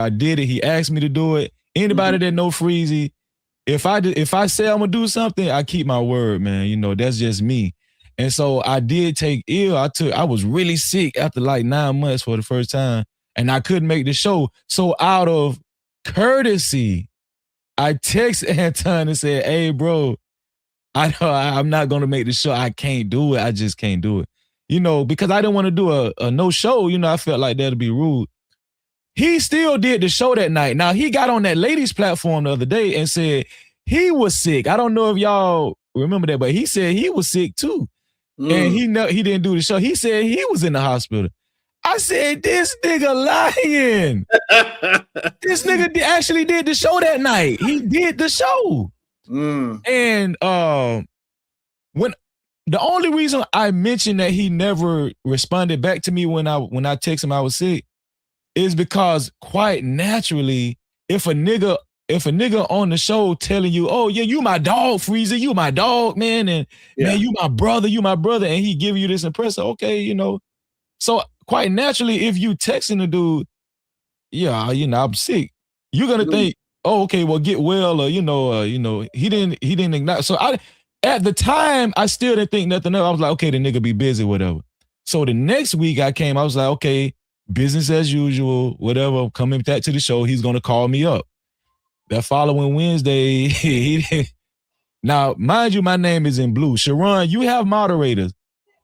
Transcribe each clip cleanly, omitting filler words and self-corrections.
I did it. He asked me to do it. Anybody that know Freezy, if I say I'm gonna do something, I keep my word, man. You know, that's just me. And so I did take ill. I was really sick after like 9 months for the first time, and I couldn't make the show. So out of courtesy, I text Anton and said, "Hey, bro, I know I'm not gonna make the show. I can't do it. I just can't do it. You know, because I didn't want to do a no show. You know, I felt like that'd be rude. He still did the show that night. Now he got on that ladies platform the other day and said he was sick. I don't know if y'all remember that, but he said he was sick too, and he didn't do the show. He said he was in the hospital. I said, this nigga lying. This nigga actually did the show that night. He did the show. And when the only reason I mentioned that he never responded back to me when I texted him I was sick is because quite naturally, if a nigga on the show telling you, oh yeah, you my dog, Freezy, you my dog, man, and man, you my brother, and he give you this impression, okay, you know. So quite naturally, if you texting the dude, yeah, you know, I'm sick, you're gonna think, oh, okay, well, get well, or you know, he didn't ignite. So at the time, I still didn't think nothing else. I was like, okay, the nigga be busy, whatever. So the next week I came, I was like, okay, business as usual, whatever. Coming back to the show, he's gonna call me up. That following Wednesday, he didn't. Now, mind you, my name is in blue. Sharon, you have moderators.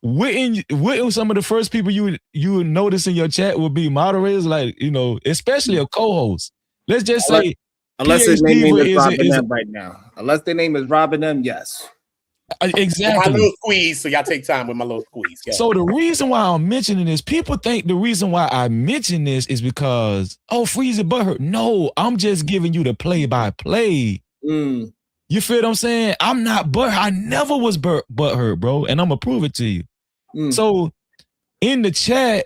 Wouldn't some of the first people you would notice in your chat would be moderators, like, you know, especially a co-host. Let's just say, unless his name is Robin M right now. Unless their name is Robin M, yes. Exactly. My little squeeze, so y'all take time with my little squeeze. Yeah. So the reason why I'm mentioning this, people think the reason why I mention this is because, oh, Freezy butthurt. No, I'm just giving you the play-by-play. You feel what I'm saying? I'm not butthurt. I never was butthurt, bro, and I'm gonna prove it to you. So in the chat,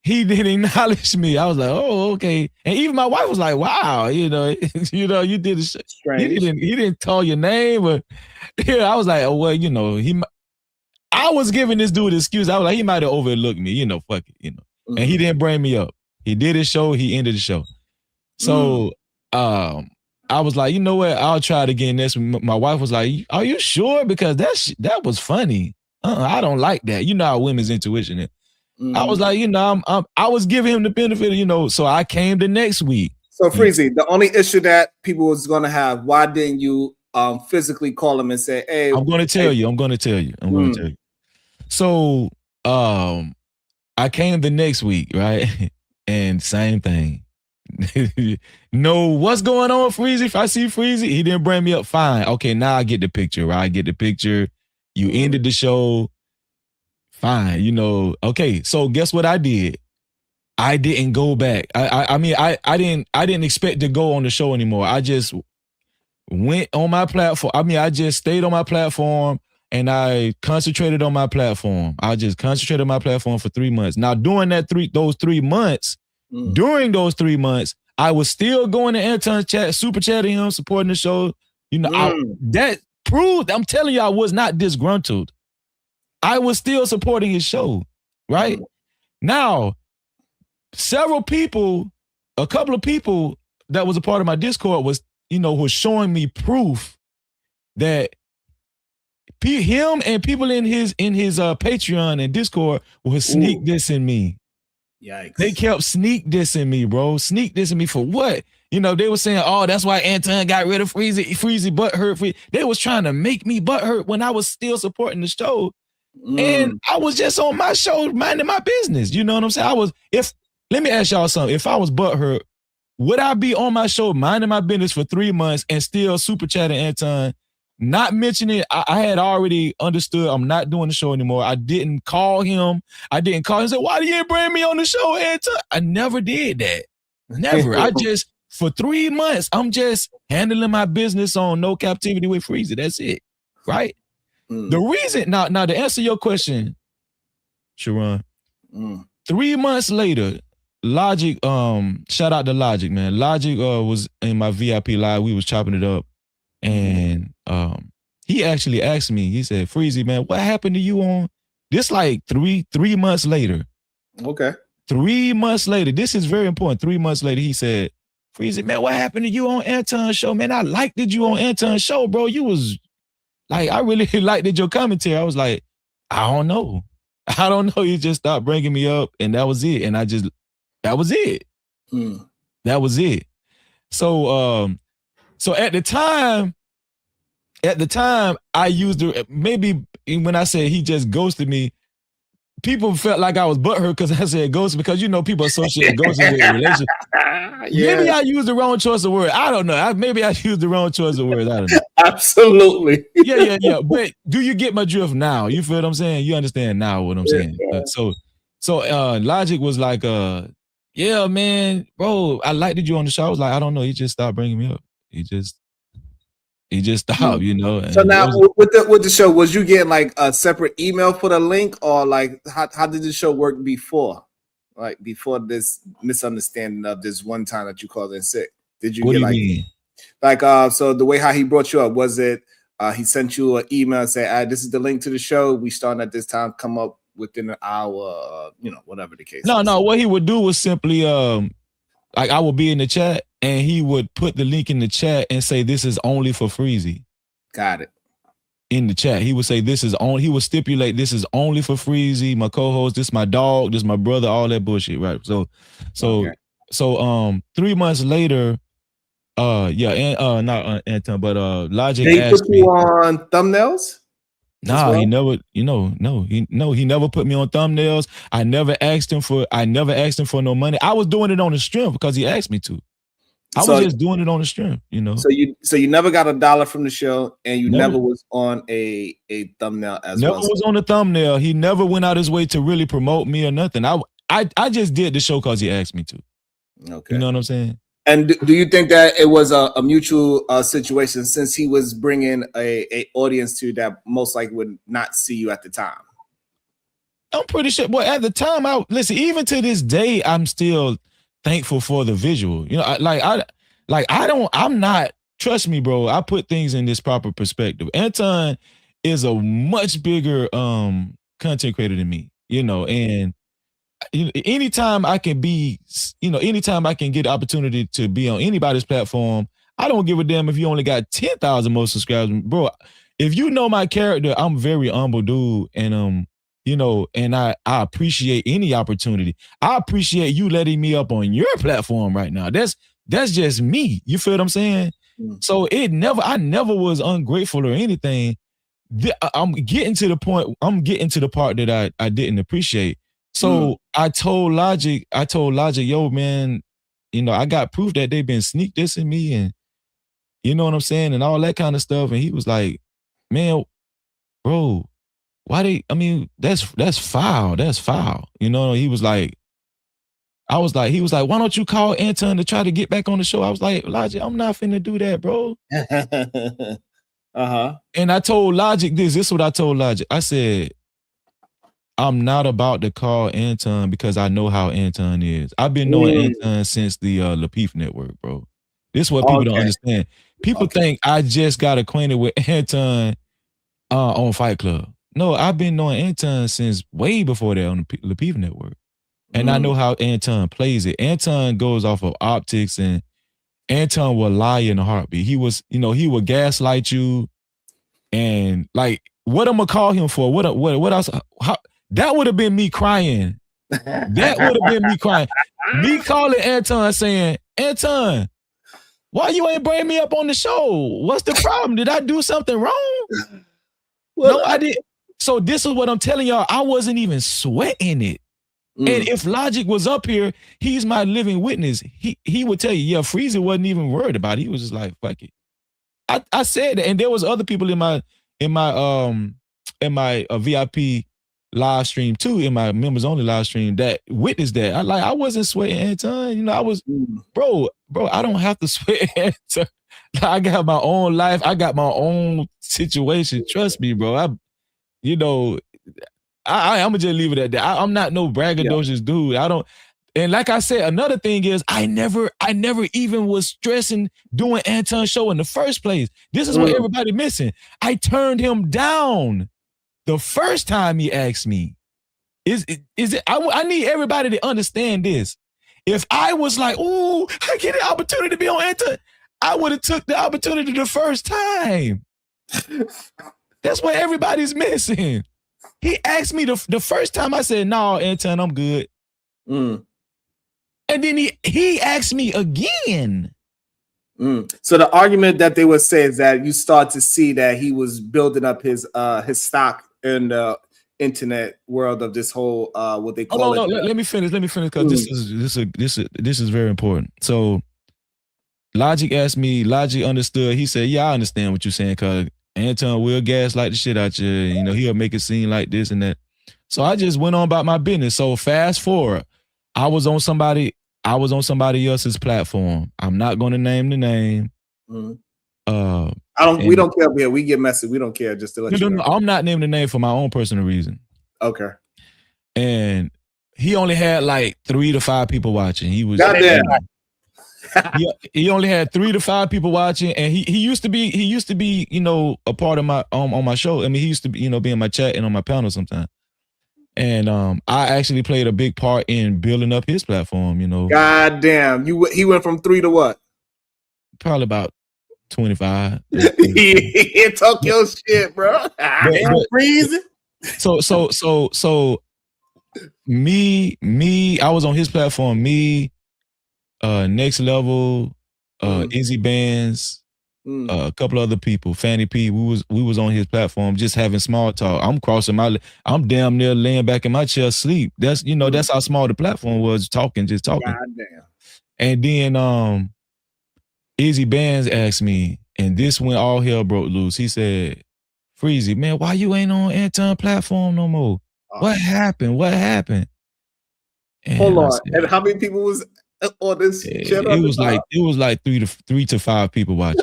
he didn't acknowledge me. I was like, oh, okay. And even my wife was like, wow, you know, you did a shit. He didn't tell your name, but yeah, I was like, oh well, you know, I was giving this dude an excuse. I was like, he might have overlooked me, you know, fuck it, you know. And he didn't bring me up. He did his show, he ended the show. So I was like, you know what? I'll try it again. My wife was like, are you sure? Because that was funny. I don't like that. You know how women's intuition is. I was like, you know, I was giving him the benefit, you know, so I came the next week. So Freezy, the only issue that people was gonna have, why didn't you physically call him and say, hey, I'm gonna tell you. So I came the next week, right? And same thing. No, what's going on, Freezy? If I see Freezy, he didn't bring me up. Fine. Okay, now I get the picture, right? I get the picture. You ended the show. Fine, you know. Okay, so guess what I did? I didn't go back. I mean, I didn't expect to go on the show anymore. I just went on my platform. I mean, I just stayed on my platform and I concentrated on my platform. I just concentrated on my platform for 3 months. Now, during those 3 months, I was still going to Anton's chat, super chatting him, supporting the show. You know, that proved, I'm telling you, I was not disgruntled. I was still supporting his show, right? Now, a couple of people that was a part of my Discord was showing me proof that him and people in his Patreon and Discord was sneak dissing me. Yikes. They kept sneak dissing me, bro. Sneak dissing me for what? You know, they were saying, oh, that's why Anton got rid of Freezy butthurt. They was trying to make me butthurt when I was still supporting the show. And I was just on my show minding my business. You know what I'm saying? Let me ask y'all something. If I was butthurt, would I be on my show minding my business for 3 months and still super chatting Anton, not mentioning I had already understood I'm not doing the show anymore. I didn't call him. And say, why do you bring me on the show, Anton? I never did that. Never. I just, for 3 months, I'm just handling my business on No Captivity with Freezy. That's it. Right? The reason, now to answer your question, Sharon, 3 months later, Logic, shout out to Logic, man. Logic was in my VIP live. We was chopping it up. And he actually asked me, he said, Freezy, man, what happened to you on this like three months later? Okay. 3 months later, this is very important. 3 months later, he said, Freezy, man, what happened to you on Anton's show? Man, I liked you on Anton's show, bro. You was like, I really liked your commentary. I was like, I don't know. I don't know. You just stopped bringing me up, and that was it. And that was it. That was it. So, so at the time, I used maybe when I said he just ghosted me, people felt like I was butthurt because I said ghost, because people associate ghosting with relationship. Maybe I used the wrong choice of word. I don't know. Maybe I used the wrong choice of words. I don't know. Absolutely. Yeah. But do you get my drift now? You feel what I'm saying? You understand now what I'm saying? So Logic was like, yeah, man, bro, I liked you on the show. I was like, I don't know. He just stopped bringing me up. He just stopped, And so now with the show, was you getting like a separate email for the link, or like how did the show work before? Like before this misunderstanding of this one time that you called in sick? Did you what get do you like mean? Like so the way how he brought you up, was it he sent you an email and say, this is the link to the show. We starting at this time, come up within an hour, whatever the case. No, what he would do was simply like I would be in the chat and he would put the link in the chat and say, this is only for Freezy. Got it. In the chat, he would say, he would stipulate, this is only for Freezy, my co-host, this my dog, this my brother, all that bullshit, right? So 3 months later, not Anton, but Logic Did he asked put me you on thumbnails? Nah, well? he never, he never put me on thumbnails. I never asked him for no money. I was doing it on the stream because he asked me to. I was just doing it on the stream, So you never got $1 from the show, and you never was on a thumbnail as well. Never was on the thumbnail. He never went out his way to really promote me or nothing. I just did the show because he asked me to. Okay. You know what I'm saying? And do you think that it was a mutual situation, since he was bringing a audience to you that most likely would not see you at the time? I'm pretty sure. Well, at the time, listen. Even to this day, I'm still thankful for the visual. I'm not. Trust me, bro. I put things in this proper perspective. Anton is a much bigger content creator than me. And anytime I can be, anytime I can get the opportunity to be on anybody's platform, I don't give a damn if you only got 10,000 more subscribers, bro. If you know my character, I'm a very humble dude, and and I appreciate any opportunity. I appreciate you letting me up on your platform right now. That's just me. You feel what I'm saying? So I never was ungrateful or anything. I'm getting to the point. I'm getting to the part that I didn't appreciate. So I told Logic, yo, man, I got proof that they've been sneak dissing me, and you know what I'm saying, and all that kind of stuff. And he was like, man, bro, that's foul. That's foul. He was like, he was like, why don't you call Anton to try to get back on the show? I was like, Logic, I'm not finna do that, bro. And I told Logic this is what I told Logic. I said, I'm not about to call Anton because I know how Anton is. I've been knowing Anton since the Lapeef Network, bro. This is what people don't understand. People think I just got acquainted with Anton on Fight Club. No, I've been knowing Anton since way before that on the Lapeef Network. And I know how Anton plays it. Anton goes off of optics, and Anton will lie in a heartbeat. He would gaslight you, and like, what I'm gonna call him for? What else? That would have been me crying. That would have been me crying. Me calling Anton saying, Anton, why you ain't bring me up on the show? What's the problem? Did I do something wrong? Well, no, I didn't. So this is what I'm telling y'all. I wasn't even sweating it. And if Logic was up here, he's my living witness. He would tell you, yeah, Freezy wasn't even worried about it. He was just like, fuck it. I said that, and there was other people in my VIP live stream too, in my members only live stream, that witnessed that. I wasn't sweating Anton. I was, bro, I don't have to sweat Anton. I got my own life. I got my own situation. Trust me, bro. I'm gonna just leave it at that. I'm not no braggadocious dude. I don't. And like I said, another thing is I never even was stressing doing Anton's show in the first place. This is what everybody missing. I turned him down the first time he asked me. Is it? I need everybody to understand this. If I was like, "Ooh, I get an opportunity to be on Anton," I would have took the opportunity the first time. That's what everybody's missing. He asked me the first time. I said, "No, Anton, I'm good." And then he asked me again. So the argument that they would say is that you start to see that he was building up his stock in the internet world of this whole what they call it. Let me finish because this is very important. So Logic asked me, Logic understood. He said, "Yeah, I understand what you're saying, because Anton will gaslight the shit out you. You know, he'll make it seem like this and that." So I just went on about my business. So fast forward, I was on somebody else's platform. I'm not going to name the name. We don't care. Yeah, we get messy. We don't care. Just to let you know. I'm not naming the name for my own personal reason. Okay. And he only had like 3 to 5 people watching. He was goddamn. He only had 3 to 5 people watching, and he used to be, you know, a part of my on my show. I mean, he used to be, you know, be in my chat and on my panel sometimes. And I actually played a big part in building up his platform, you know. God damn. He went from 3 to what? Probably about 25. He talk your shit, bro. Freezy. So me, I was on his platform. Me, Next Level, Izzy Bands, a couple other people, Fanny P. We was on his platform just having small talk. I'm damn near laying back in my chair asleep. That's, you know, that's how small the platform was, just talking. Goddamn. And then Izzy Bands asked me, and this when all hell broke loose. He said, "Freezy, man, why you ain't on Anton platform no more? What happened? And hold on. And how many people was on this channel? It was like 3 to 5 people watching.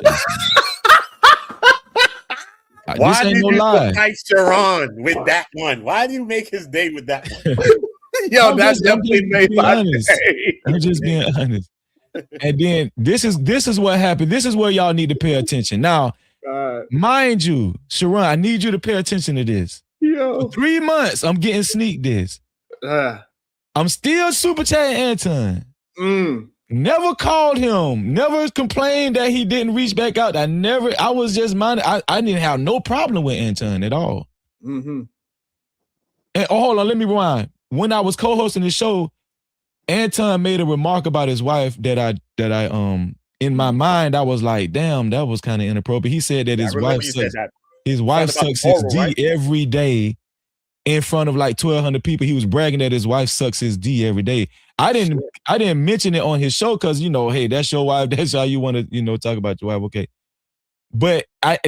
Why did you entice Sharon with that one? Why did you make his day with that one? Yo, that's definitely made my day. I'm just being honest. And then this is what happened. This is where y'all need to pay attention. Now, mind you, Sharon, I need you to pay attention to this. Yo. For 3 months, I'm getting sneak this. I'm still super chatting Anton. Never called him. Never complained that he didn't reach back out. I was just minding. I didn't have no problem with Anton at all. And hold on, let me rewind. When I was co-hosting the show, Anton made a remark about his wife that I in my mind I was like, damn, that was kind of inappropriate. He said that his wife sucks his D every day in front of like 1,200 people. He was bragging that his wife sucks his D every day. I didn't mention it on his show because, you know, hey, that's your wife. That's how you want to, you know, talk about your wife. Okay. But I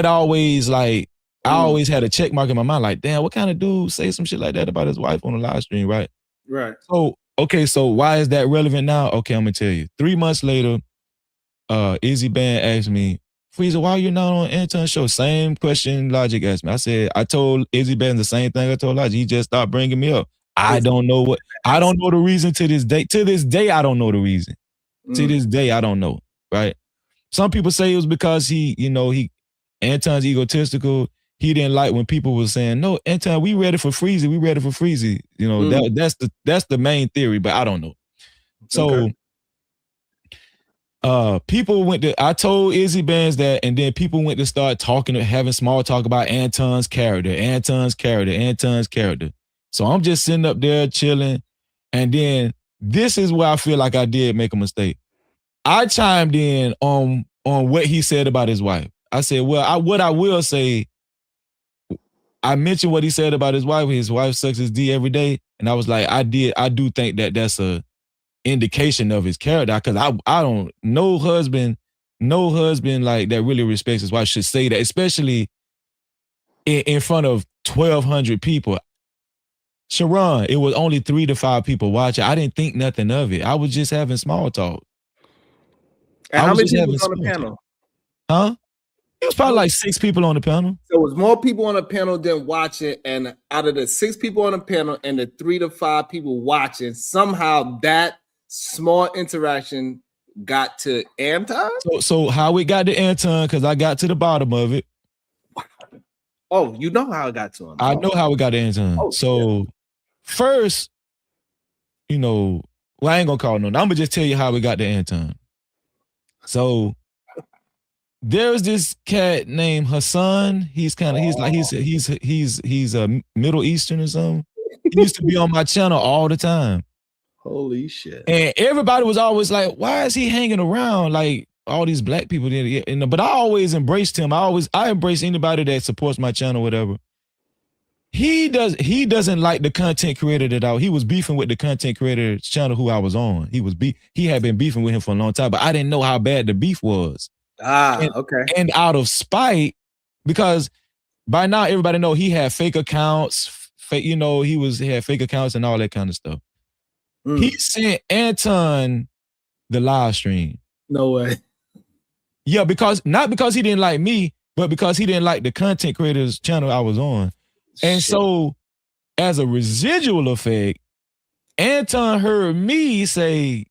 always like, I always had a check mark in my mind, like, damn, what kind of dude say some shit like that about his wife on a live stream, right? Right. So, okay, so why is that relevant now? Okay, I'm gonna tell you. 3 months later, Izzy Band asked me, "Freezy, why you not on Anton's show?" Same question Logic asked me. I said, I told Izzy Band the same thing I told Logic. He just stopped bringing me up. I don't know the reason to this day. To this day, I don't know the reason. To this day, I don't know, right? Some people say it was because Anton's egotistical. He didn't like when people were saying, "No, Anton, we ready for Freezy. We ready for Freezy." You know, that's the main theory, but I don't know. So people went to, I told Izzy Bands that, and then people went to start talking, having small talk about Anton's character. So I'm just sitting up there chilling. And then this is where I feel like I did make a mistake. I chimed in on what he said about his wife. I said, well, what I will say, I mentioned what he said about his wife. His wife sucks his D every day. And I was like, I do think that that's a indication of his character. Because I don't, no husband like that really respects his wife should say that, especially in front of 1,200 people. Sharon, it was only 3 to 5 people watching. I didn't think nothing of it. I was just having small talk. And how many people was on the panel? Huh? It was probably like 6 people on the panel. So it was more people on the panel than watching. And out of the 6 people on the panel and the 3 to 5 people watching, somehow that small interaction got to Anton? So how it got to Anton, because I got to the bottom of it. Oh, you know how I got to him. I know how we got to Anton. Oh, so first, you know, well, I ain't gonna call no. I'm gonna just tell you how we got to Anton. So there's this cat named Hassan. He's a Middle Eastern or something. He used to be on my channel all the time. Holy shit. And everybody was always like, why is he hanging around like all these black people? But I always embraced him. I embrace anybody that supports my channel, whatever. He doesn't like the content creator he was beefing with the content creator's channel who I was on. He had been beefing with him for a long time, but I didn't know how bad the beef was. Okay. And out of spite, because by now everybody know he had fake accounts, he had fake accounts and all that kind of stuff. He sent Anton the live stream. No way. Yeah, not because he didn't like me, but because he didn't like the content creator's channel I was on. And so, as a residual effect, Anton heard me say,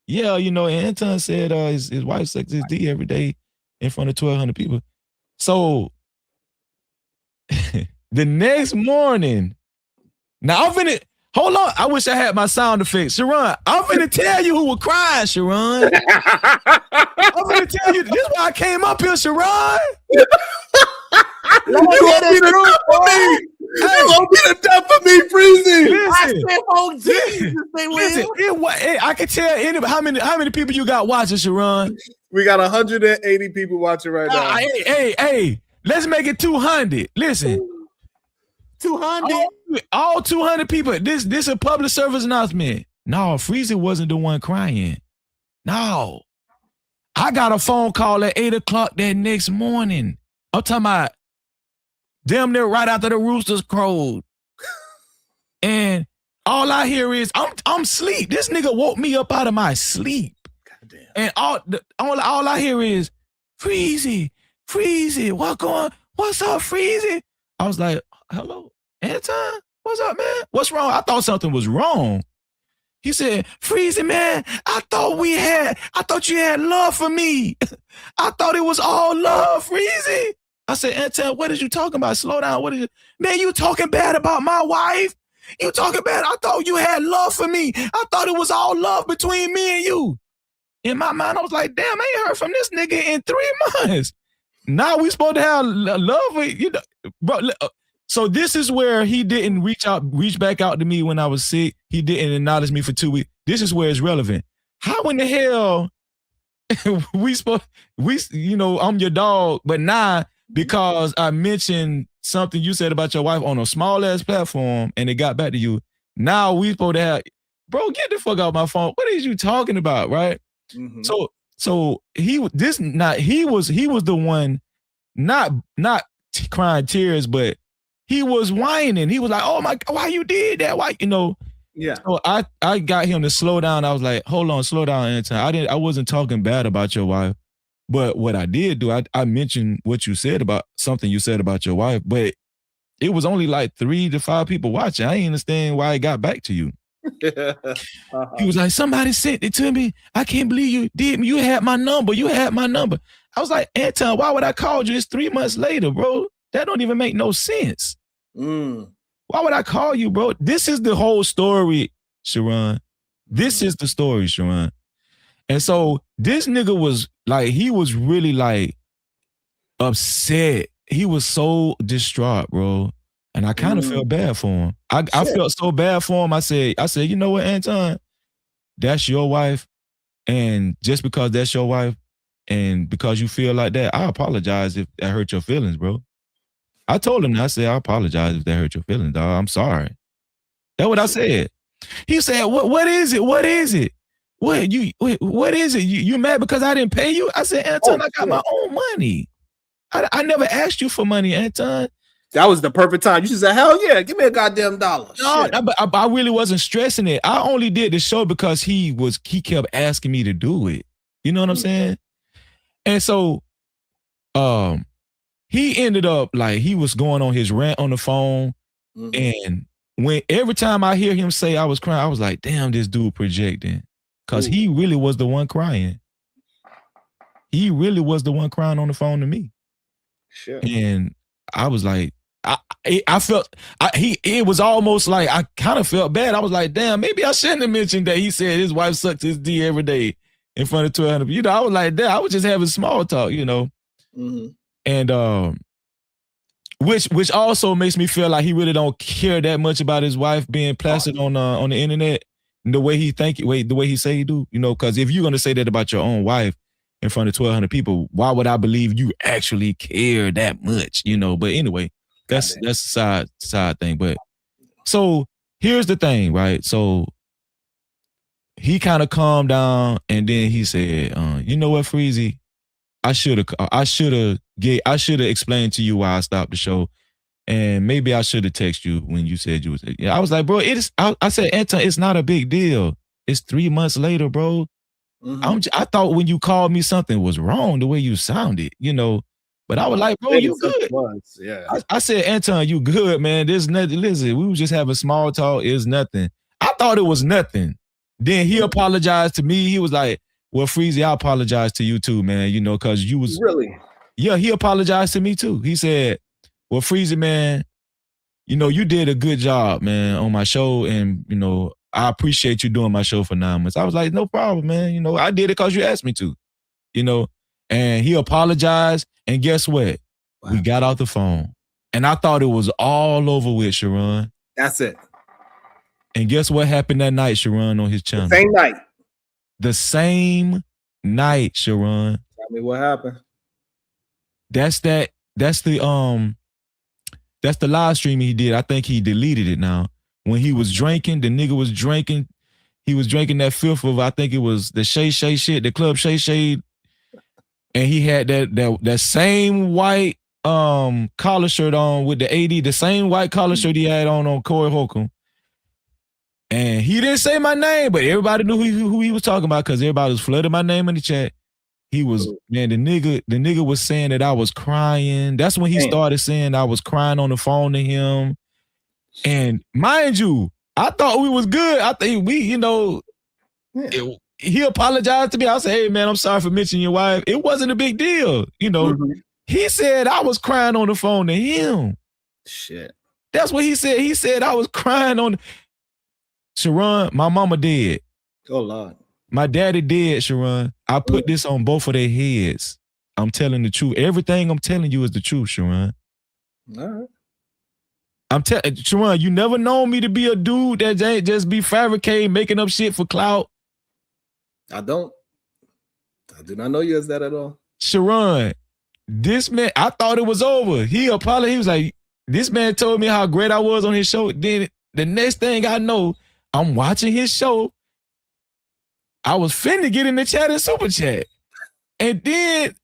yeah, Anton said his wife sucks his D every day in front of 1,200 people. So, the next morning, now I'm finna, hold on, I wish I had my sound effects. Sharon, I'm finna tell you who was crying, Sharon. I'm finna tell you, this is why I came up here, Sharon. You won't be the death for me. You won't be the death for me, Freezy. Listen, I can tell anybody how many people you got watching, Sharon. We got 180 people watching right now. Hey, let's make it 200. Listen, 200. All 200 people. This a public service announcement. No, Freezy wasn't the one crying. No, I got a phone call at 8 o'clock that next morning. I'm talking about damn near right after the roosters crowed. And all I hear is, I'm asleep. This nigga woke me up out of my sleep. Goddamn. And all I hear is, Freezy, what's up, Freezy? I was like, hello, Anton? What's up, man? What's wrong? I thought something was wrong. He said, Freezy, man, I thought you had love for me. I thought it was all love, Freezy. I said, Anton, what is you talking about? Slow down. Man, you talking bad about my wife? You talking bad? I thought you had love for me. I thought it was all love between me and you. In my mind, I was like, damn, I ain't heard from this nigga in 3 months. Now we supposed to have love with you, bro. So this is where he didn't reach back out to me when I was sick. He didn't acknowledge me for 2 weeks. This is where it's relevant. How in the hell I'm your dog, but now because I mentioned something you said about your wife on a small ass platform and it got back to you, now we supposed to have, bro, get the fuck out my phone. What is you talking about, right? Mm-hmm. So he was the one not crying tears, but he was whining. He was like, oh my God, why you did that? Why, Yeah. So I got him to slow down. I was like, hold on, slow down, Anton. I wasn't talking bad about your wife. But what I did do, I mentioned something you said about your wife, but it was only like 3 to 5 people watching. I didn't understand why it got back to you. He was like, somebody sent it to me. I can't believe you did. You had my number. I was like, Anton, why would I call you? It's 3 months later, bro. That don't even make no sense. Why would I call you, bro? This is the whole story, Sharon. This is the story, Sharon. And so this nigga was like, he was really like upset. He was so distraught, bro. And I kind of felt bad for him. I felt so bad for him. I said, you know what, Anton? That's your wife. And just because that's your wife and because you feel like that, I apologize if that hurt your feelings, bro. I told him, I said, I apologize if that hurt your feelings, dog. I'm sorry. That's what I said. He said, what is it? What is it? What is it? You mad because I didn't pay you? I said, Anton, I got my own money. I never asked you for money, Anton. That was the perfect time. You should say, hell yeah, give me a goddamn dollar. No, I really wasn't stressing it. I only did the show because he kept asking me to do it. You know what I'm saying? And so he ended up like he was going on his rant on the phone. And every time I hear him say I was crying, I was like, damn, this dude projecting. Because he really was the one crying. He really was the one crying on the phone to me. Sure. And I was like, I felt it was almost like I kind of felt bad. I was like, damn, maybe I shouldn't have mentioned that he said his wife sucks his D every day in front of 1,200. You know, I was like, damn, I was just having small talk, you know. Mm-hmm. And which also makes me feel like he really don't care that much about his wife being plastered on the internet the way he the way he say he do, you know, because if you're gonna say that about your own wife in front of 1,200 people, why would I believe you actually care that much, you know? But anyway, that's a side thing. But so here's the thing, right? So he kind of calmed down and then he said, you know what, Freezy? I should have explained to you why I stopped the show. And maybe I should have texted you when you said you was. Yeah, I was like, bro, I said, Anton, it's not a big deal. It's 3 months later, bro. Mm-hmm. I thought when you called me something was wrong the way you sounded, you know. But I was like, bro, you good. Yeah. I said, Anton, you good, man. There's nothing. Listen, we was just having small talk. It's nothing. I thought it was nothing. Then he apologized to me. He was like, well, Freezy, I apologize to you too, man. You know, because you was really. Yeah, he apologized to me too. He said, well, Freezy, man, you know, you did a good job, man, on my show. And, you know, I appreciate you doing my show for 9 months. I was like, no problem, man. You know, I did it because you asked me to, you know. And he apologized. And guess what? Wow. We got off the phone. And I thought it was all over with, Sharon. That's it. And guess what happened that night, Sharon, on his channel? Same night. The same night, Sharon. Tell me what happened. That's the live stream he did. I think he deleted it now. When he was drinking, the nigga was drinking. He was drinking that fifth of, I think it was the Shay Shay shit, the Club Shay Shay. And he had that same white collar shirt on with the AD, the same white collar shirt he had on Corey Holcomb. And he didn't say my name, but everybody knew who he was talking about because everybody was flooding my name in the chat. He was, man, the nigga was saying that I was crying. That's when he started saying I was crying on the phone to him. And mind you, I thought we was good. I think we, you know, he apologized to me. I said, hey, man, I'm sorry for mentioning your wife. It wasn't a big deal. You know, He said I was crying on the phone to him. Shit. That's what he said. He said I was crying on. Sharon, my mama dead. Oh, Lord. My daddy dead, Sharon. I put this on both of their heads. I'm telling the truth. Everything I'm telling you is the truth, Sharon. All right. I'm telling Sharon, you never known me to be a dude that ain't just be fabricating, making up shit for clout. I don't. I do not know you as that at all. Sharon, this man, I thought it was over. He apologized. He was like, this man told me how great I was on his show. Then the next thing I know, I'm watching his show. I was finna get in the chat and super chat. And then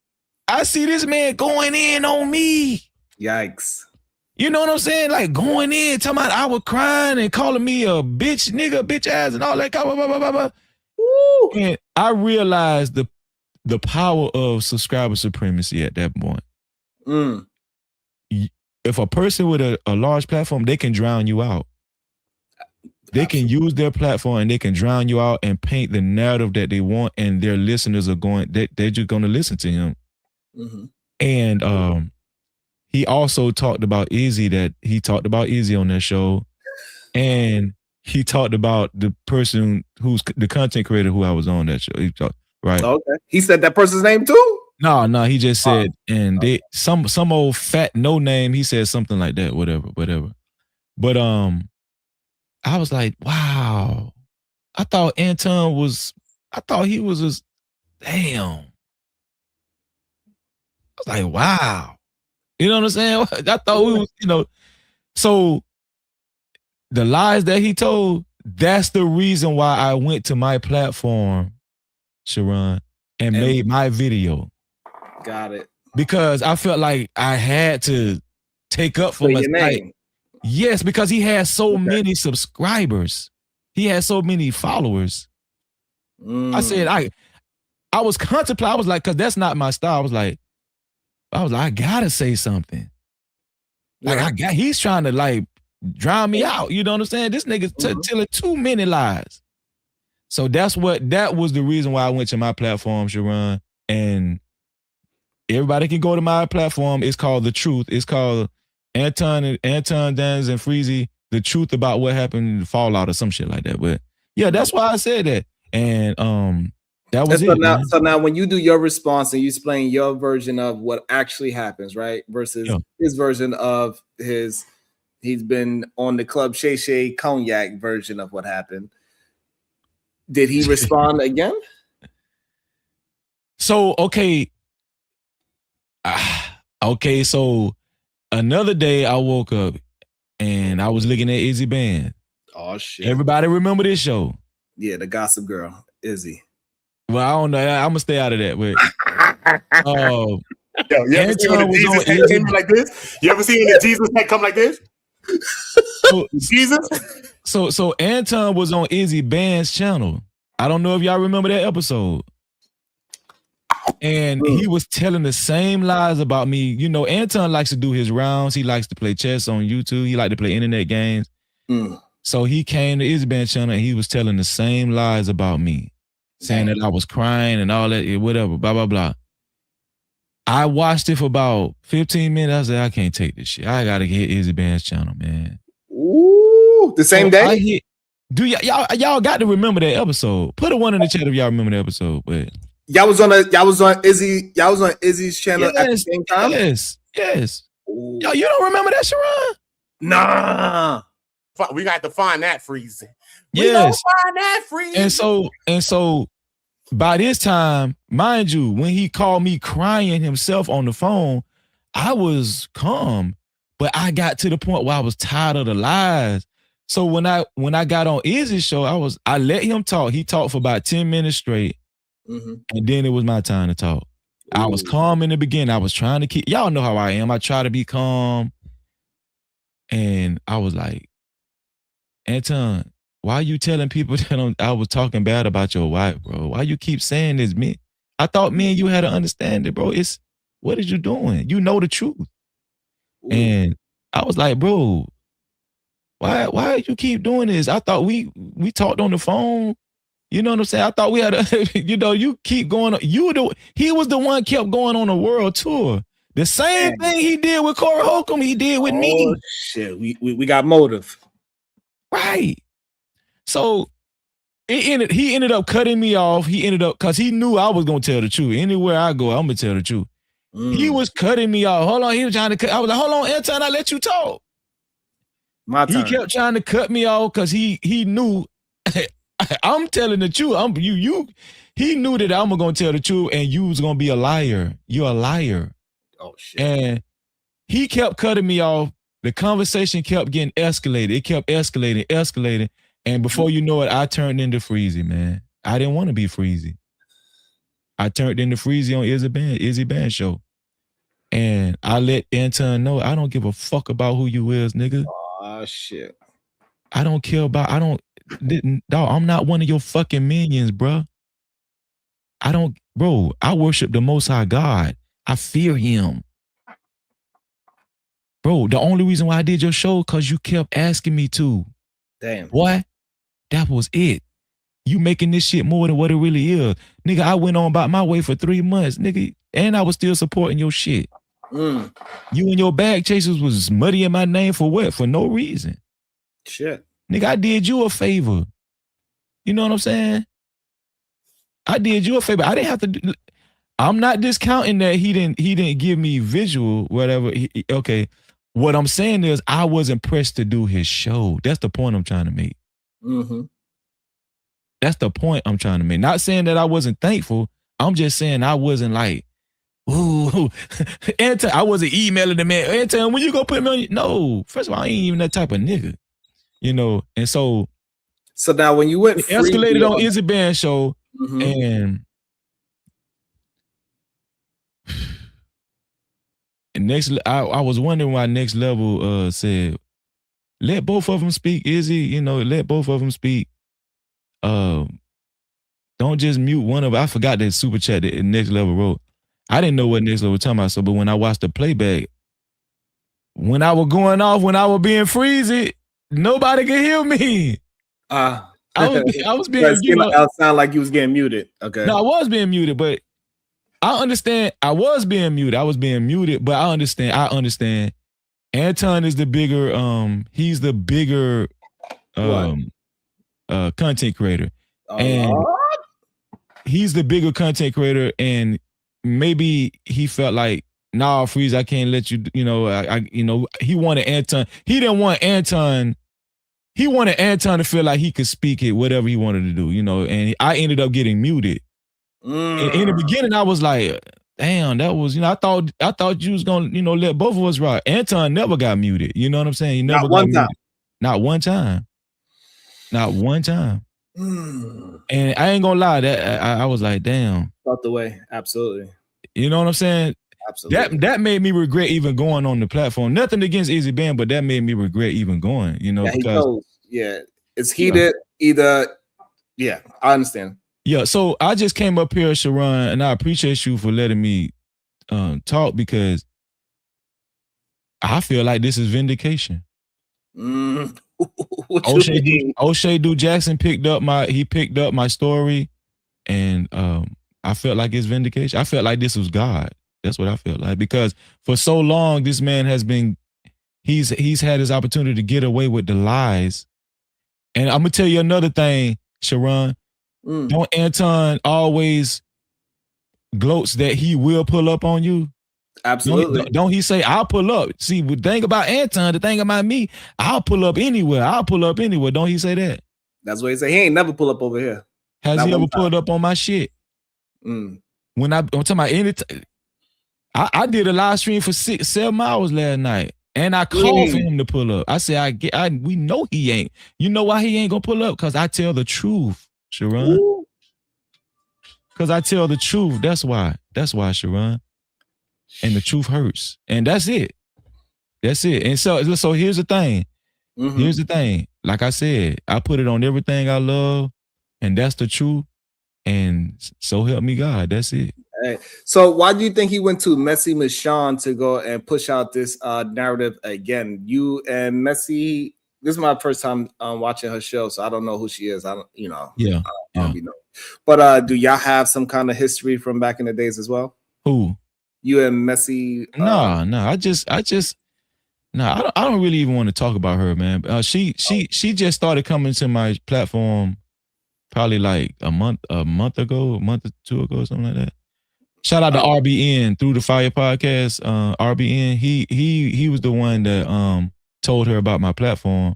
I see this man going in on me. Yikes. You know what I'm saying? Like going in, talking about I was crying and calling me a bitch, nigga, bitch ass and all that. Blah, blah, blah, blah. Woo. And I realized the power of subscriber supremacy at that point. If a person with a large platform, they can drown you out. They can use their platform and they can drown you out and paint the narrative that they want, and their listeners are they're just going to listen to him. And he also talked about Izzy, on that show, and he talked about the person who's the content creator who I was on that show. He talked, right? Okay. He said that person's name too? No, he just said, and they some old fat no name. He said something like that, whatever. But I was like, wow. I thought Anton was. I thought he was just. Damn. I was like, wow. You know what I'm saying? I thought we was, you know. So the lies that he told, that's the reason why I went to my platform, Sharon, and made my video. Got it. Because I felt like I had to take up for my name. Yes, because he has so many subscribers. He has so many followers. I said, I was contemplating. I was like, because that's not my style. I was like, I gotta say something. Like he's trying to like drown me out. You know what I'm saying? This nigga's telling too many lies. So that was the reason why I went to my platform, Sharon. And everybody can go to my platform. It's called The Truth. It's called Anton, Dance, and Freezy, the truth about what happened in the Fallout or some shit like that. But yeah, that's why I said that. And that was it. So now when you do your response and you explain your version of what actually happens, right? Versus his version of he's been on the Club Shay Shay Cognac version of what happened. Did he respond again? So, okay. So another day I woke up and I was looking at Izzy Band. Oh shit. Everybody remember this show? Yeah, the Gossip Girl, Izzy. Well, I don't know. I'm gonna stay out of that. But Yo, you ever see when the Jesus head came like this? You ever see when the Jesus head come like this? Jesus. So Anton was on Izzy Band's channel. I don't know if y'all remember that episode. And he was telling the same lies about me. You know, Anton likes to do his rounds. He likes to play chess on YouTube. He likes to play internet games. So he came to Izzy Band channel and he was telling the same lies about me, saying that I was crying and all that, whatever, blah, blah, blah. I watched it for about 15 minutes. I said, I can't take this shit. I gotta hit Izzy Band's channel, man. Ooh, the same day? Y'all got to remember that episode. Put a 1 in the chat if y'all remember the episode. But y'all was on Izzy's channel at the same time? Yes. Yo, you don't remember that, Sharon? Nah. We got to find that Freezy. Yes. Find that Freezy. And so by this time, mind you, when he called me crying himself on the phone, I was calm, but I got to the point where I was tired of the lies. So when I got on Izzy's show, I let him talk. He talked for about 10 minutes straight. And then it was my time to talk. I was calm in the beginning. I was trying to keep, y'all know how I am. I try to be calm. And I was like, Anton, why are you telling people that I was talking bad about your wife, bro? Why you keep saying this? I thought me and you had to understand it, bro. What is you doing? You know the truth. And I was like, bro, why you keep doing this? I thought we talked on the phone. You know what I'm saying? I thought we had you keep going. He was the one kept going on a world tour. The same thing he did with Corey Holcomb, he did with me. Shit, we got motive. Right. So he ended up cutting me off. He ended up, because he knew I was going to tell the truth. Anywhere I go, I'm going to tell the truth. He was cutting me off. Hold on, he was trying to cut. I was like, hold on, Anton, I let you talk. My turn. He kept trying to cut me off because he knew I'm telling the truth. He knew that I'm going to tell the truth and you was going to be a liar. You're a liar. Oh, shit. And he kept cutting me off. The conversation kept getting escalated. It kept escalating. And before you know it, I turned into Freezy, man. I didn't want to be Freezy. I turned into Freezy on Izzy Band show. And I let Anton know, I don't give a fuck about who you is, nigga. Oh, shit. I don't care about, dog, I'm not one of your fucking minions, bro. I worship the Most High God. I fear him. Bro, the only reason why I did your show, because you kept asking me to. Damn. Boy, that was it. You making this shit more than what it really is. Nigga, I went on about my way for 3 months, nigga, and I was still supporting your shit. You and your bag chasers was muddying my name for what? For no reason. Shit. Nigga, I did you a favor. You know what I'm saying? I did you a favor. I didn't have to do, I'm not discounting that he didn't give me visual, whatever. Okay. What I'm saying is I wasn't pressed to do his show. That's the point I'm trying to make. That's the point I'm trying to make. Not saying that I wasn't thankful. I'm just saying I wasn't like, ooh, Anton, I wasn't emailing the man, Anton, when you gonna put me on? No, first of all, I ain't even that type of nigga. You know, and so now when you went it escalated on Izzy Band show, and next, I was wondering why Next Level said, let both of them speak, Izzy. Let both of them speak. Don't just mute one of them. I forgot that super chat that Next Level wrote. I didn't know what Next Level was talking about. So, but when I watched the playback, when I was going off, when I was being Freezy, nobody could hear me. I was being. It sound like you was getting muted. Okay. No, I was being muted, but I understand. I was being muted. But I understand. Anton is the bigger, he's the bigger content creator. And he's the bigger content creator, and maybe he felt like, nah, Freeze, I can't let you, he wanted Anton. He didn't want Anton. He wanted Anton to feel like he could speak it, whatever he wanted to do, and I ended up getting muted. In the beginning, I was like, damn, that was, I thought you was gonna, let both of us rock. Anton never got muted. You know what I'm saying? He never got muted. Not one time. Not one time. And I ain't gonna lie, that I was like, damn. Out the way. Absolutely. You know what I'm saying? Absolutely. That made me regret even going on the platform. Nothing against Easy Band, but that made me regret even going, because it's heated either. Yeah, I understand. Yeah, so I just came up here, Sharon, and I appreciate you for letting me talk, because I feel like this is vindication. O'Shea Du Jackson picked up my story, and I felt like it's vindication. I felt like this was God. That's what I felt like, because for so long this man has been, he's had his opportunity to get away with the lies. And I'm gonna tell you another thing, Sharon. Don't Anton always gloats that he will pull up on you? Absolutely. Don't he say, I'll pull up? See, the thing about Anton, the thing about me, I'll pull up anywhere. Don't he say that? That's what he say. He ain't never pull up over here. Has he ever pulled up on my shit? When I'm talking about anytime, I did a live stream for 7 hours last night, and I called for him to pull up. I said, we know he ain't. You know why he ain't gonna pull up? Because I tell the truth, Sharon. Because I tell the truth. That's why, Sharon. And the truth hurts. And that's it. And so here's the thing. Here's the thing. Like I said, I put it on everything I love, and that's the truth. And so help me God. That's it. Hey, so why do you think he went to Messi Michon to go and push out this narrative again? You and Messi, this is my first time watching her show, so I don't know who she is. I don't, I don't know. But do y'all have some kind of history from back in the days as well? Who? You and Messi? I don't really even want to talk about her, man. She just started coming to my platform probably like a month ago, a month or two ago, something like that. Shout out to RBN Through the Fire podcast. RBN, he was the one that told her about my platform.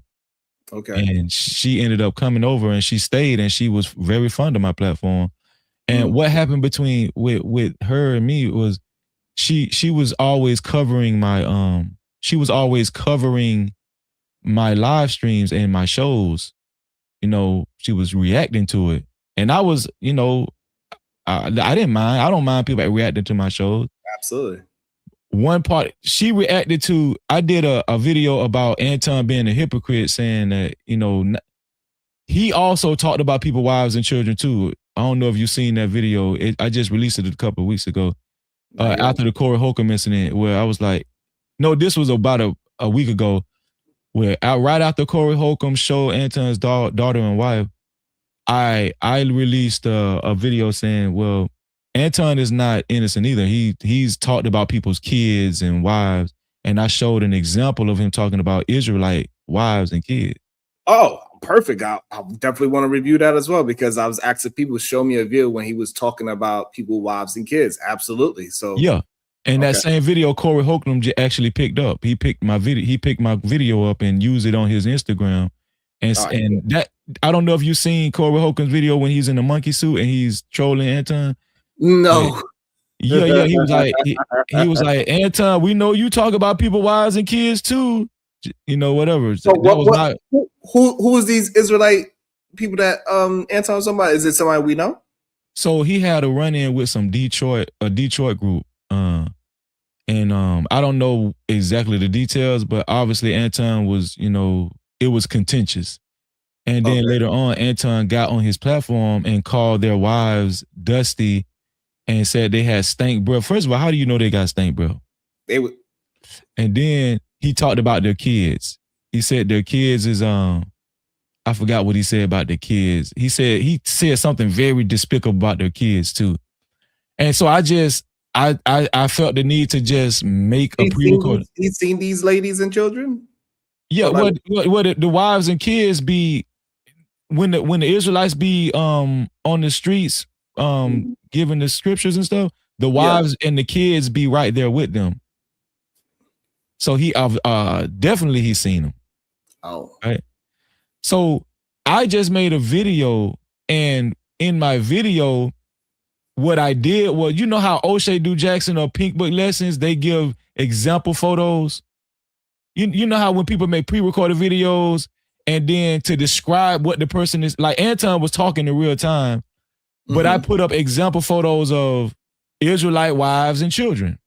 Okay. And she ended up coming over, and she stayed, and she was very fond of my platform. And what happened with her and me was she was always covering my live streams and my shows. She was reacting to it. And I was, I didn't mind. I don't mind people reacting to my shows. Absolutely. One part, she reacted to, I did a video about Anton being a hypocrite, saying that, he also talked about people's wives and children too. I don't know if you've seen that video. I just released it a couple of weeks ago after the Corey Holcomb incident, where I was like, no, this was about a week ago, where right after Corey Holcomb showed Anton's daughter and wife, I released a video saying, well, Anton is not innocent either. He's talked about people's kids and wives, and I showed an example of him talking about Israelite wives and kids. Oh, perfect. I definitely want to review that as well, because I was asking people to show me a video when he was talking about people's wives and kids. Absolutely. So yeah. And that same video Corey Holcomb actually picked up. He picked my video up and used it on his Instagram. And that, I don't know if you've seen Corey Holcomb's video when he's in the monkey suit and he's trolling Anton. No. Yeah. He was like, Anton, we know you talk about people's wives and kids too. Whatever. So who is these Israelite people that Anton was talking about? Is it somebody we know? So he had a run-in with a Detroit group. And I don't know exactly the details, but obviously Anton was, it was contentious. And then later on, Anton got on his platform and called their wives dusty and said they had stank breath. First of all, how do you know they got stank breath? They would. And then he talked about their kids. He said their kids is I forgot what he said about their kids. He said something very despicable about their kids too. And so I I felt the need to just make a pre-record. He's seen these ladies and children. Yeah, what the wives and kids be when the Israelites be on the streets giving the scriptures and stuff, the wives and the kids be right there with them. So he definitely he's seen them. Oh. Right. So I just made a video, and in my video, what I did was, you know how O'Shea Do Jackson or Pink Book Lessons, they give example photos. You know how when people make pre-recorded videos and then to describe what the person is, like Anton was talking in real time, but I put up example photos of Israelite wives and children.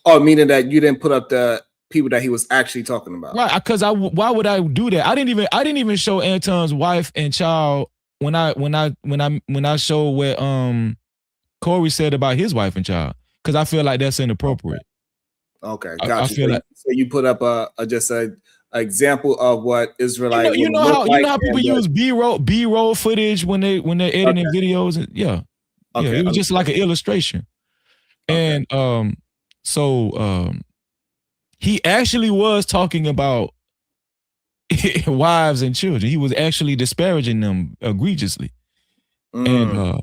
Oh, meaning that you didn't put up the people that he was actually talking about, right? Because why would I do that? I didn't even show Anton's wife and child when I showed what Corey said about his wife and child, because I feel like that's inappropriate. Okay, gotcha. I feel like, so you put up just an example of what Israelite. You know how people use B-roll footage when they're editing videos. Yeah, it was just like an illustration. And he actually was talking about wives and children. He was actually disparaging them egregiously. And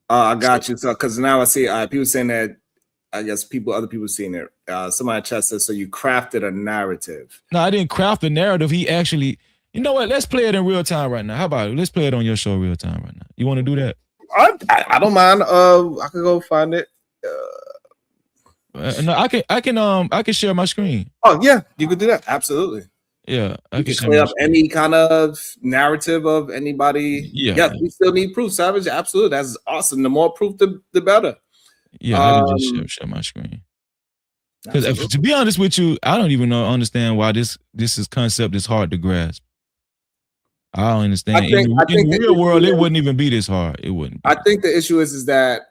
I got you. So because now I see people saying that. I guess other people seeing it. Somebody in chat says, so you crafted a narrative. No, I didn't craft a narrative. He actually, you know what? Let's play it in real time right now. How about it? Let's play it on your show real time right now. You want to do that? I don't mind. I can go find it. No, I can share my screen. Oh yeah, you could do that. Absolutely. Yeah, I can clear up any kind of narrative of anybody. Yeah, we still need proof, Savage. Absolutely, that's awesome. The more proof, the better. Yeah, I can just share my screen. Because to be honest with you, I don't even understand why this concept is hard to grasp. I don't understand. In the real world, it wouldn't even be this hard. It wouldn't. I think the issue is that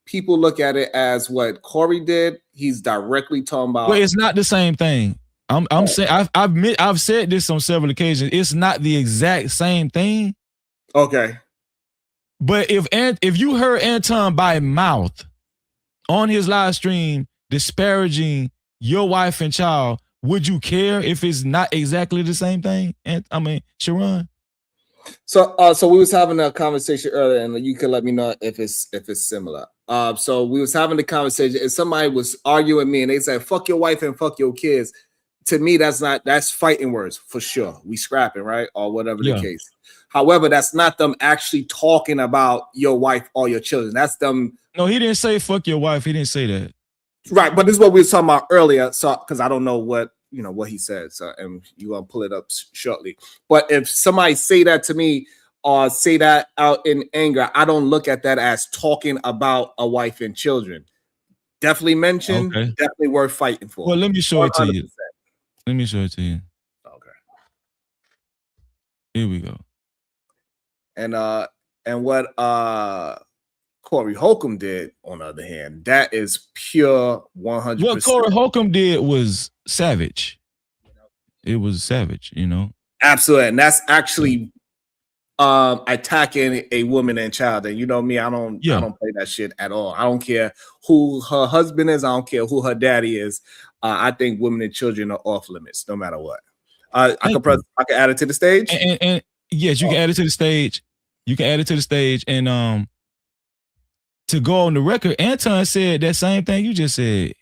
people look at it as what Corey did. He's directly talking about. Well, it's not the same thing. I'm saying I've said this on several occasions. It's not the exact same thing. Okay. But if you heard Anton by mouth on his live stream disparaging your wife and child, would you care if it's not exactly the same thing? And I mean, Sharon. So we was having a conversation earlier, and you can let me know if it's similar. So we was having the conversation, and somebody was arguing with me, and they said, "Fuck your wife and fuck your kids." To me, that's fighting words for sure. We scrapping, right, or whatever the case. However, that's not them actually talking about your wife or your children. That's them. No, he didn't say fuck your wife. He didn't say that. Right, but this is what we were talking about earlier. So, because I don't know what he said. So, and you're gonna pull it up shortly. But if somebody say that to me or say that out in anger, I don't look at that as talking about a wife and children. Definitely mentioned. Okay. Definitely worth fighting for. Well, let me show 100%. It to you. Let me show it to you. Okay. Here we go. And what Corey Holcomb did, on the other hand, that is pure 100%. What Corey Holcomb did was savage. It was savage, Absolutely, and that's actually attacking a woman and child. And you know me, I don't play that shit at all. I don't care who her husband is. I don't care who her daddy is. I think women and children are off limits, no matter what. I can add it to the stage. And yes, you can add it to the stage. You can add it to the stage. And to go on the record, Anton said that same thing you just said.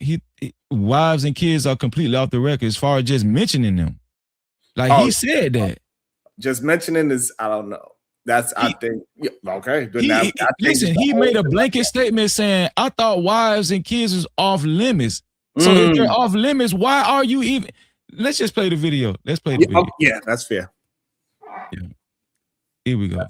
Wives and kids are completely off the record as far as just mentioning them. Like he said that. Just mentioning is, I don't know. I think, okay. Listen, he made a blanket statement saying, I thought wives and kids was off limits. So if they're off limits, why are you even? Let's just play the video. Let's play the video. Yeah, that's fair. Yeah. Here we go.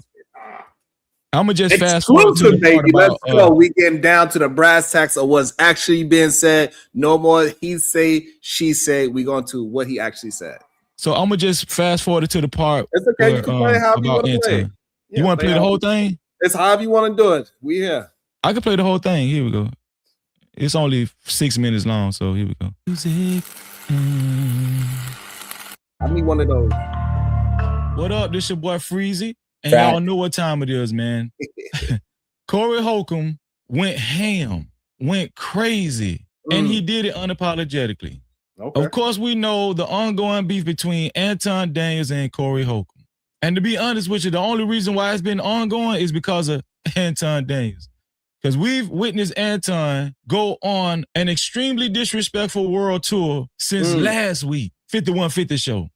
I'm gonna just fast forward to the part about, let's go. We getting down to the brass tacks of what's actually being said. No more he say, she say. We going to what he actually said. So I'm gonna just fast forward to the part. It's okay. Where, you can play however you want to play. You want to play the whole thing? It's however you want to do it. We here. I can play the whole thing. Here we go. It's only 6 minutes long, so here we go. Music. I need one of those. What up? This your boy Freezy. And y'all know what time it is, man. Corey Holcomb went ham, went crazy, and he did it unapologetically. Okay. Of course, we know the ongoing beef between Anton Daniels and Corey Holcomb. And to be honest with you, the only reason why it's been ongoing is because of Anton Daniels. Because we've witnessed Anton go on an extremely disrespectful world tour since last week, 5150 show.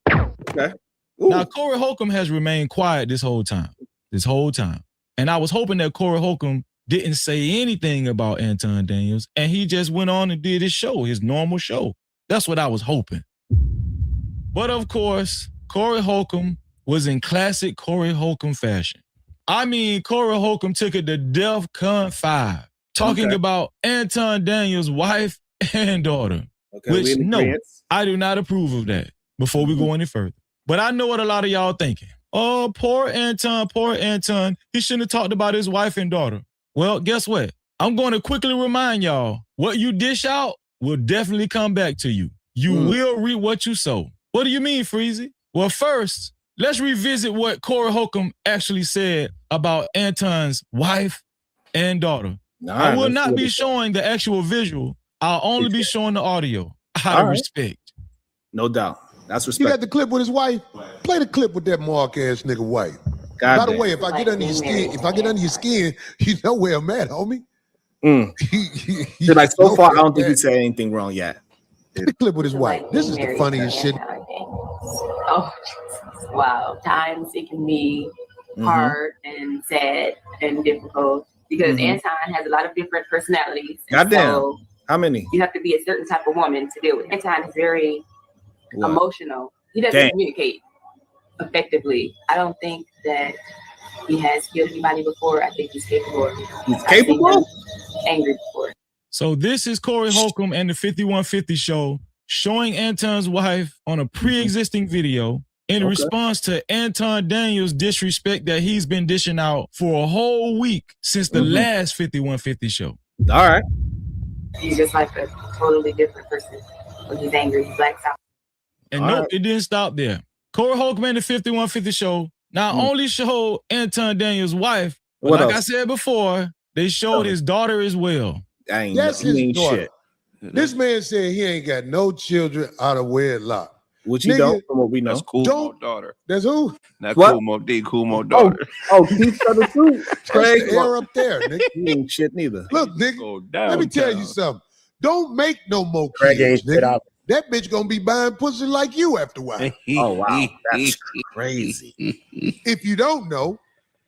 Okay. Now, Corey Holcomb has remained quiet this whole time. And I was hoping that Corey Holcomb didn't say anything about Anton Daniels, and he just went on and did his show, his normal show. That's what I was hoping. But of course, Corey Holcomb was in classic Corey Holcomb fashion. I mean, Corey Holcomb took it to DEFCON 5, talking about Anton Daniels' wife and daughter. Okay, which, no, I do not approve of that before we go any further. But I know what a lot of y'all thinking. Oh, poor Anton, poor Anton. He shouldn't have talked about his wife and daughter. Well, guess what? I'm going to quickly remind y'all, what you dish out will definitely come back to you. You will reap what you sow. What do you mean, Freezy? Well, first, let's revisit what Corey Holcomb actually said about Anton's wife and daughter. I will not be showing the actual visual. I'll only be showing the audio out of respect. No doubt. That's respect. You got the clip with his wife? Play the clip with that mark ass nigga wife. By the way, if I get under your skin, you know where I'm at, homie. Like so far, I don't think he said anything wrong yet. The clip with his wife. This is the funniest shit. Oh, wow. Times it can be hard and sad and difficult because Anton has a lot of different personalities. Goddamn. So how many? You have to be a certain type of woman to deal with. Anton is very emotional. He doesn't communicate effectively. I don't think that he has killed anybody before. I think he's capable. He's capable? Angry before. So this is Corey Holcomb and the 5150 show showing Anton's wife on a pre-existing video in response to Anton Daniels' disrespect that he's been dishing out for a whole week since the last 5150 show. All right. He's just like a totally different person. When he's angry, he blacks out. And nope, it didn't stop there. Corey Holcomb and the 5150 show not only showed Anton Daniels' wife, but like I said before, they showed his daughter as well. That's his daughter. Shit. This man said he ain't got no children out of wedlock. Which he don't, from what we know. That's Kumo daughter. That's who? That's Kumo daughter. He's the too. Craig, the air up there, nigga. He ain't shit neither. Look, nigga, let me tell you something. Don't make no more kids, nigga. That bitch gonna be buying pussy like you after a while. Oh, wow. That's crazy. If you don't know,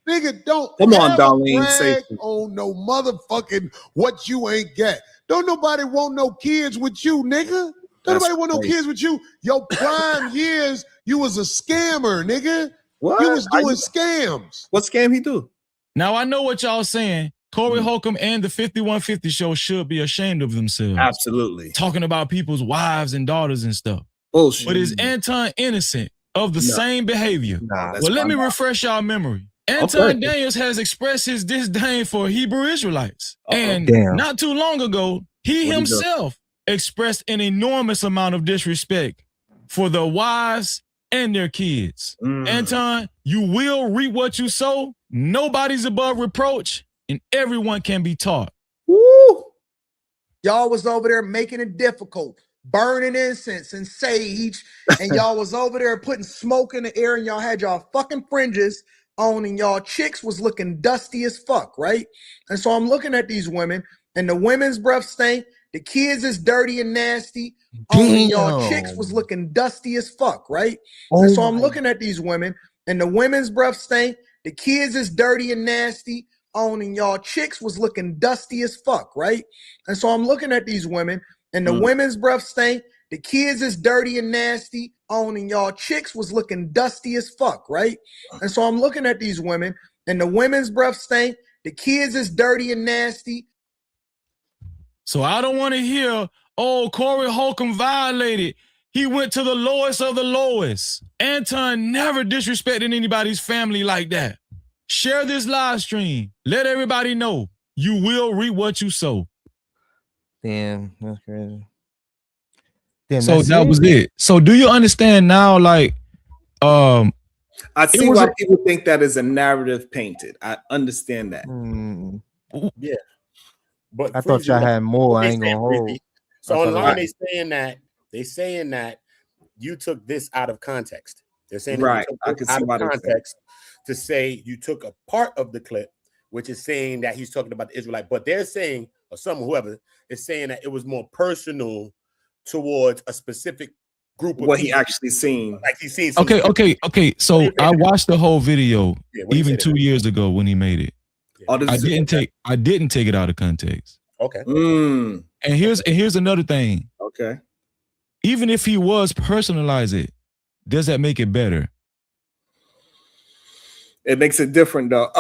nigga, don't come on, Darlene. Brag on no motherfucking what you ain't got. Don't nobody want no kids with you, nigga. Don't nobody want no kids with you. Your prime years, you was a scammer, nigga. What? You was doing scams. What scam he do? Now I know what y'all saying. Corey Holcomb and the 5150 show should be ashamed of themselves. Absolutely. Talking about people's wives and daughters and stuff. Bullshit. But is Anton innocent of the same behavior? Well, let me refresh y'all memory. Anton Daniels has expressed his disdain for Hebrew Israelites. And not too long ago, he himself expressed an enormous amount of disrespect for the wives and their kids. Anton, you will reap what you sow. Nobody's above reproach, and everyone can be taught. Woo! Y'all was over there making it difficult, burning incense and sage, and y'all was over there putting smoke in the air, and y'all had y'all fucking fringes on, and y'all chicks was looking dusty as fuck, right? And so I'm looking at these women, and the women's breath stink, the kids is dirty and nasty, and y'all chicks was looking dusty as fuck, right? And so I'm looking at these women, and the women's breath stink, the kids is dirty and nasty, and y'all chicks was looking dusty as fuck, right? And so I'm looking at these women, and the women's breath stink, the kids is dirty and nasty, and y'all chicks was looking dusty as fuck, right? And so I'm looking at these women, and the women's breath stink, the kids is dirty and nasty. So I don't want to hear, oh, Corey Holcomb violated. He went to the lowest of the lowest. Anton never disrespected anybody's family like that. Share this live stream. Let everybody know you will reap what you sow. Damn, that's crazy. Damn, so that was it. So do you understand now, like, I see why people think that is a narrative painted. I understand that. Yeah. But I thought y'all had more. I ain't gonna hold. So online they saying that you took this out of context. They're saying that you took this out of context to say you took a part of the clip, which is saying that he's talking about the Israelite, but they're saying, or whoever is saying that it was more personal towards a specific group of what people. he actually seen. Like he's seen. Okay. So I watched the whole video even 2 that? years ago when he made it. Yeah. I didn't take it out of context. Okay. Mm. And here's another thing. Okay. Even if he was personalize it, does that make it better? It makes it different though.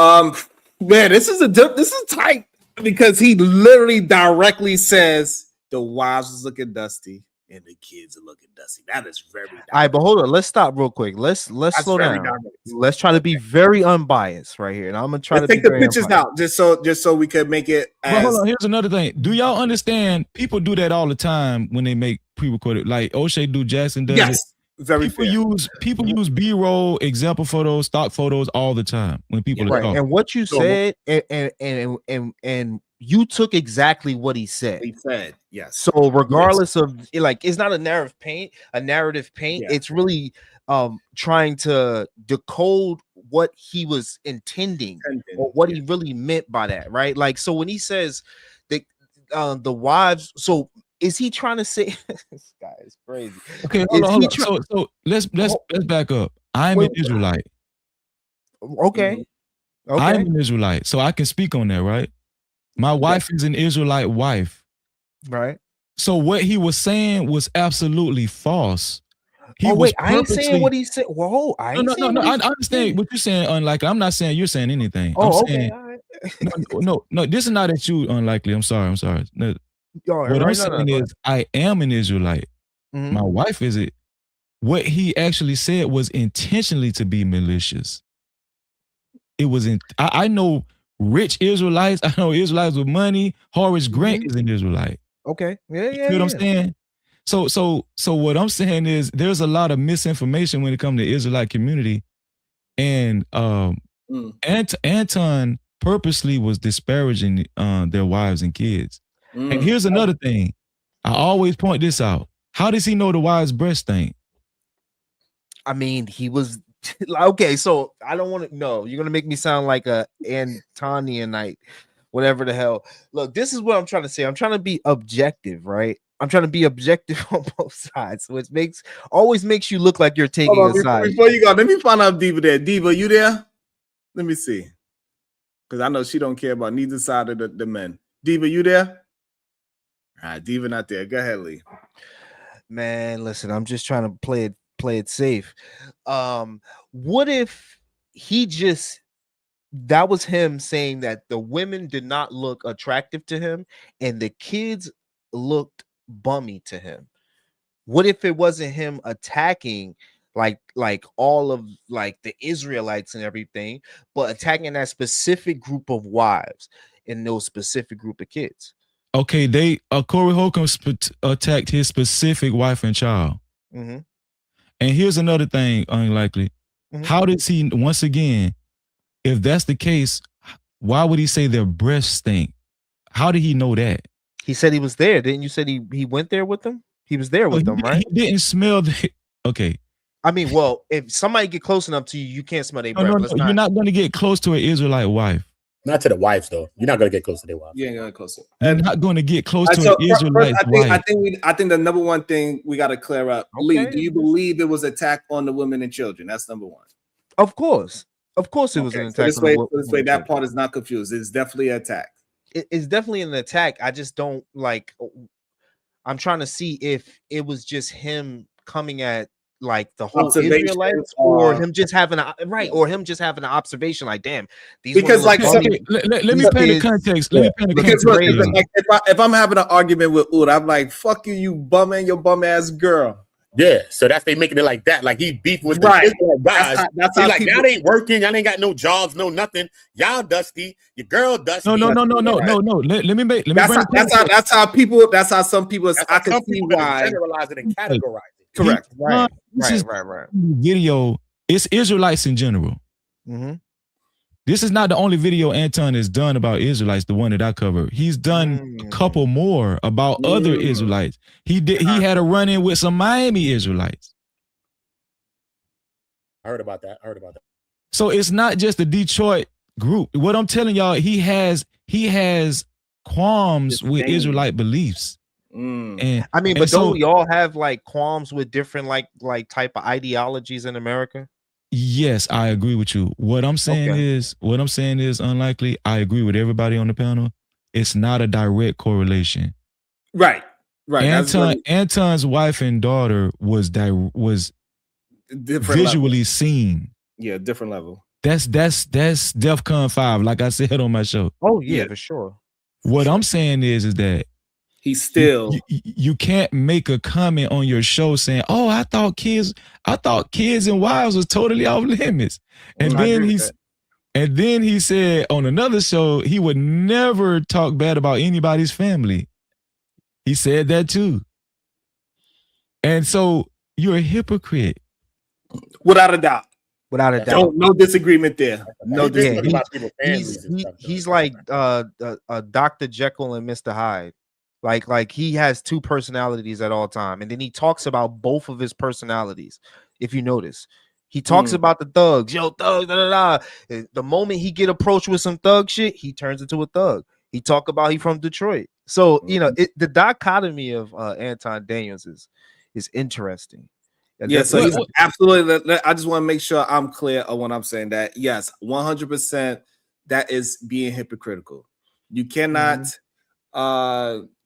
Man, this is tight because he literally directly says the wives is looking dusty and the kids are looking dusty. That is very direct. All right, but hold on. Let's stop real quick. Let's slow down. Direct. Let's try to be very unbiased right here, and I'm gonna try to take be the pictures out just so we can make it. But hold on. Here's another thing. Do y'all understand? People do that all the time when they make pre-recorded. Like O'Shea do, Jackson does. Yes, it. very. People use B-roll, example photos, stock photos all the time when people are talking. And what you said, and you took exactly what he said. He said, yes. So regardless of like, it's not a narrative paint. Yeah. It's really trying to decode what he was intending or what he really meant by that, right? Like, so when he says that the wives, so is he trying to say this guy is crazy? Okay, hold on. So let's back up. I'm an Israelite. Okay. I'm an Israelite, so I can speak on that, right? My wife is an Israelite wife. Right. So what he was saying was absolutely false. I ain't saying what he said. Whoa, I understand what you're saying, unlikely. I'm not saying you're saying anything. Saying, all right. no, this is not at you, unlikely. I'm sorry. No, what I'm saying is I am an Israelite. Mm-hmm. My wife is it. What he actually said was intentionally to be malicious. It was I know rich Israelites. I know Israelites with money. Horace Grant is an Israelite. Okay. Yeah. You know what I'm saying? So what I'm saying is there's a lot of misinformation when it comes to the Israelite community. And Anton purposely was disparaging their wives and kids. And here's another thing. I always point this out. How does he know the wives' breast thing? I mean, he was okay, so I don't want to know. You're gonna make me sound like a Antonianite, whatever the hell. Look, this is what I'm trying to say. I'm trying to be objective, right? I'm trying to be objective on both sides, which always makes you look like you're taking a side. Before you go, let me find out Diva there. Diva, you there? Let me see. Because I know she don't care about neither side of the men. Diva, you there? All right, Diva not there. Go ahead, Lee. Man, listen, I'm just trying to play it safe. What if that was him saying that the women did not look attractive to him and the kids looked bummy to him? What if it wasn't him attacking like all of like the Israelites and everything, but attacking that specific group of wives and those specific group of kids? Okay, Corey Holcomb attacked his specific wife and child. Mm-hmm. And here's another thing, unlikely. Mm-hmm. How does he, once again, if that's the case, why would he say their breasts stink? How did he know that? He said he was there. Didn't you say he went there with them? He was there with them, right? He didn't smell the... Okay. I mean, well, if somebody get close enough to you, you can't smell their breath. No, you're not going to get close to an Israelite wife. Not to the wives, though. You're not going to get close to their wives. You ain't going to get close. You're not going to get close to an Israelite wife. I think the number one thing we got to clear up. Okay. Lee, do you believe it was an attack on the women and children? That's number one. Of course. It was an attack. So this way, that part is not confused. It's definitely an attack. It's definitely an attack. I just don't like. I'm trying to see if it was just him coming at like the whole Israelites, or him just having an observation. Like, damn, these because like let me paint the context. If I'm having an argument with Ud, I'm like, "Fuck you, you bum and your bum ass girl." Yeah, so that's they making it like that. Like he beef with the Israelite guys. That's how like y'all ain't working, y'all ain't got no jobs, no nothing. Y'all dusty, your girl dusty. No. Let me that's how people. That's how some people. I can see why generalize it and categorize it. Correct. Right. Video. It's Israelites in general. Mm-hmm. This is not the only video Anton has done about Israelites, the one that I covered. He's done a couple more about other Israelites. He had a run-in with some Miami Israelites. I heard about that. So it's not just the Detroit group. What I'm telling y'all, he has qualms with Israelite beliefs. And I mean, but don't y'all have like qualms with different like type of ideologies in America? Yes, I agree with you. What I'm saying is unlikely. I agree with everybody on the panel. It's not a direct correlation. Right. Anton's wife and daughter was different visually level. Seen. Yeah, different level. That's DEFCON 5, like I said on my show. Oh yeah, for sure. What I'm saying is that he's still you can't make a comment on your show saying, "Oh, I thought kids and wives was totally off limits." And then he said on another show he would never talk bad about anybody's family. He said that too. And so you're a hypocrite. Without a doubt. Without a doubt. No disagreement there. No disagreement. He's like Dr. Jekyll and Mr. Hyde. Like he has two personalities at all time, and then he talks about both of his personalities. If you notice, he talks about the thugs, yo, thugs, da, da, da. The moment he get approached with some thug shit, he turns into a thug. He talk about he from Detroit, so you know the dichotomy of Anton Daniels is interesting. Yeah, so he's absolutely. I just want to make sure I'm clear on what I'm saying. That yes, 100%, that is being hypocritical. You cannot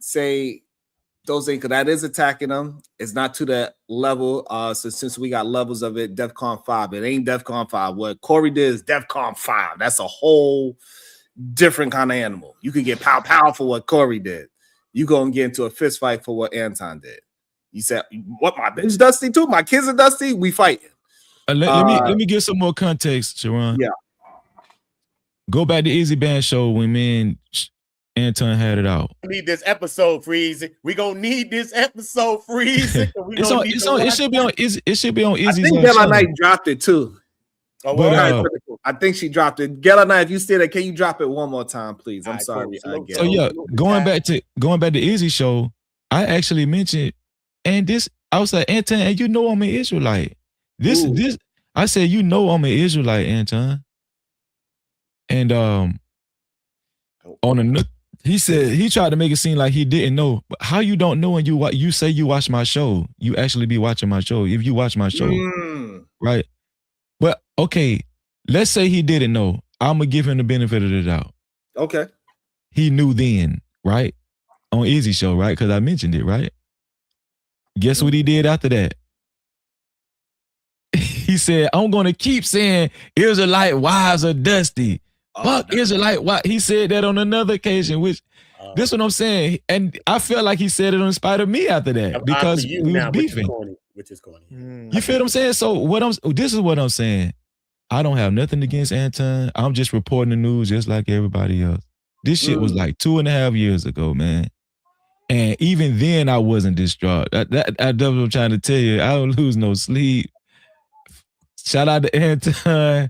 say those things because that is attacking them. It's not to that level. So since we got levels of it, DEFCON 5, it ain't DEFCON 5. What Corey did is DEFCON 5. That's a whole different kind of animal. You can get pow for what Corey did. You gonna get into a fist fight for what Anton did. You said, "What, my bitch dusty too? My kids are dusty. We fighting." Let me give some more context, Sharon. Yeah. Go back to Easy Band show when me and Anton had it out. We need this episode, Freezy. We gonna need this episode, Freezy. It should be on Easy. It should be on Easy. I think Gala Knight dropped it too. Oh, well, I think she dropped it. Gala Knight, if you still there, can you drop it one more time, please? I'm sorry. So yeah, going back to Easy show, I actually mentioned. And this, I was like, Anton, and you know I'm an Israelite. This, I said, you know I'm an Israelite, Anton. And he said he tried to make it seem like he didn't know. But how you don't know and you say you watch my show? You actually be watching my show if you watch my show, right? But okay, let's say he didn't know. I'm gonna give him the benefit of the doubt. Okay, he knew then, right? On Easy Show, right? Because I mentioned it, right? Guess what he did after that? He said, I'm going to keep saying Israelite wives are dusty. Fuck Israelite wives. He said that on another occasion, which this is what I'm saying. And I feel like he said it in spite of me after that because we was beefing. Which is corny. You feel what I'm saying? So this is what I'm saying. I don't have nothing against Anton. I'm just reporting the news just like everybody else. This shit was like 2.5 years ago, man. And even then, I wasn't distraught. That's what I'm trying to tell you. I don't lose no sleep. Shout out to Anton.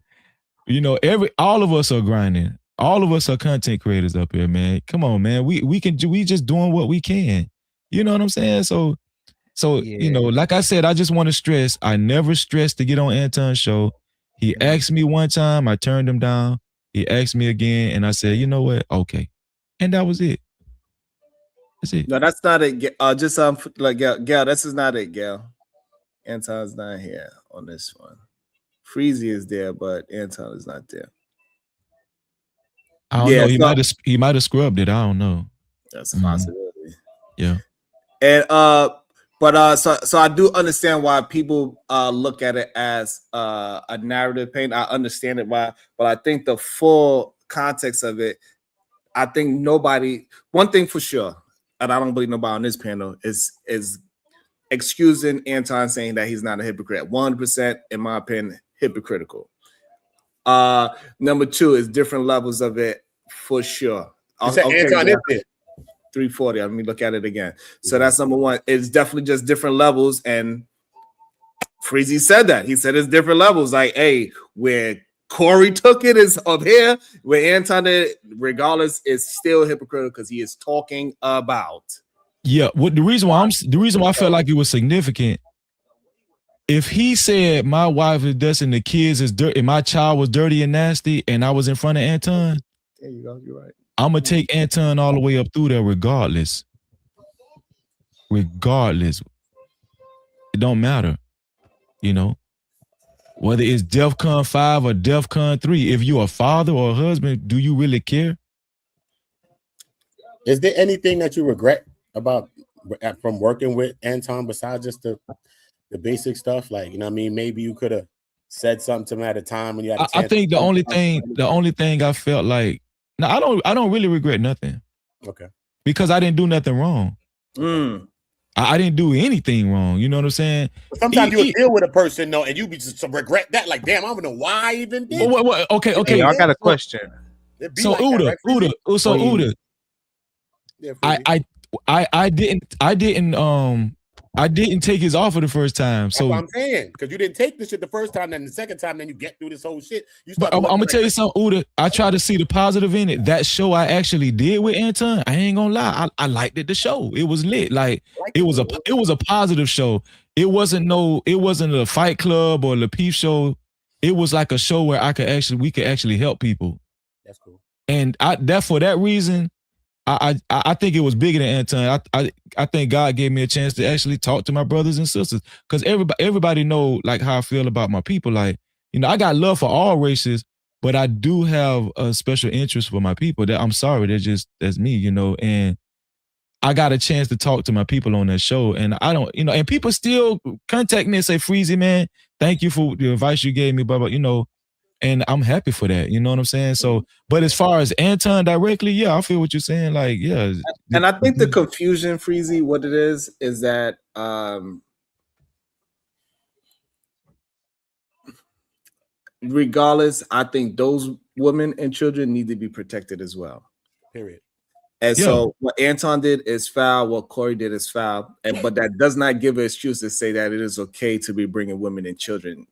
You know, all of us are grinding. All of us are content creators up here, man. Come on, man. We just doing what we can. You know what I'm saying? So you know, like I said, I just want to stress. I never stressed to get on Anton's show. He asked me one time, I turned him down. He asked me again, and I said, you know what? Okay, and that was it. That's it. No, that's not it. Just like Gail, this is not it, Gail. Anton's not here on this one. Freezy is there, but Anton is not there. I don't know. He might have scrubbed it. I don't know. That's a possibility. Yeah. And so I do understand why people look at it as a narrative paint. I understand it why, but I think the full context of it, I think one thing for sure, and I don't believe nobody on this panel is excusing Anton saying that he's not a hypocrite. 100%, in my opinion, hypocritical. Number two is different levels of it for sure. Anton is it. 340. Let me look at it again. So that's number one. It's definitely just different levels. And Freezy said that. He said it's different levels. Like, hey, where Corey took it is up here where Anton did, regardless, is still hypocritical because he is talking about. Yeah, what the reason why I felt like it was significant. If he said my wife is dust and the kids is dirty, and my child was dirty and nasty, and I was in front of Anton, there you go, you're right. I'm gonna take Anton all the way up through there, regardless. Regardless, it don't matter, you know. Whether it's DEFCON 5 or DEFCON 3, if you're a father or a husband, do you really care? Is there anything that you regret about from working with Anton besides just the basic stuff? Like, you know what I mean? Maybe you could have said something to him at a time when you had a chance. I think the only thing I felt like, no, I don't really regret nothing. Okay. Because I didn't do nothing wrong. I didn't do anything wrong. You know what I'm saying? But sometimes you deal with a person, though, and you be just regret that. Like, damn, I don't know why I even did. Okay. Hey, I got a question. So like Uda, Uda. Yeah, I didn't take his offer the first time. That's So what I'm saying, because you didn't take this shit the first time, then the second time, then you get through this whole shit. I'm gonna tell you something, Uda. I try to see the positive in it. That show I actually did with Anton, I ain't gonna lie, I liked it. The show, it was lit. Like it was a positive show. It wasn't a Fight Club or Lapeef show. It was like a show where we could actually help people. That's cool. And for that reason, I think it was bigger than Anton. I think God gave me a chance to actually talk to my brothers and sisters, because everybody know like how I feel about my people. Like, you know, I got love for all races, but I do have a special interest for my people. That I'm sorry, that's me, you know. And I got a chance to talk to my people on that show, and I don't, you know, and people still contact me and say, Freezy, man, thank you for the advice you gave me, blah, blah, you know. And I'm happy for that. You know what I'm saying? So, but as far as Anton directly, yeah, I feel what you're saying. Like, yeah. And I think the confusion, Freezy, what it is that regardless, I think those women and children need to be protected as well. Period. And so what Anton did is foul, what Corey did is foul. But that does not give an excuse to say that it is okay to be bringing women and children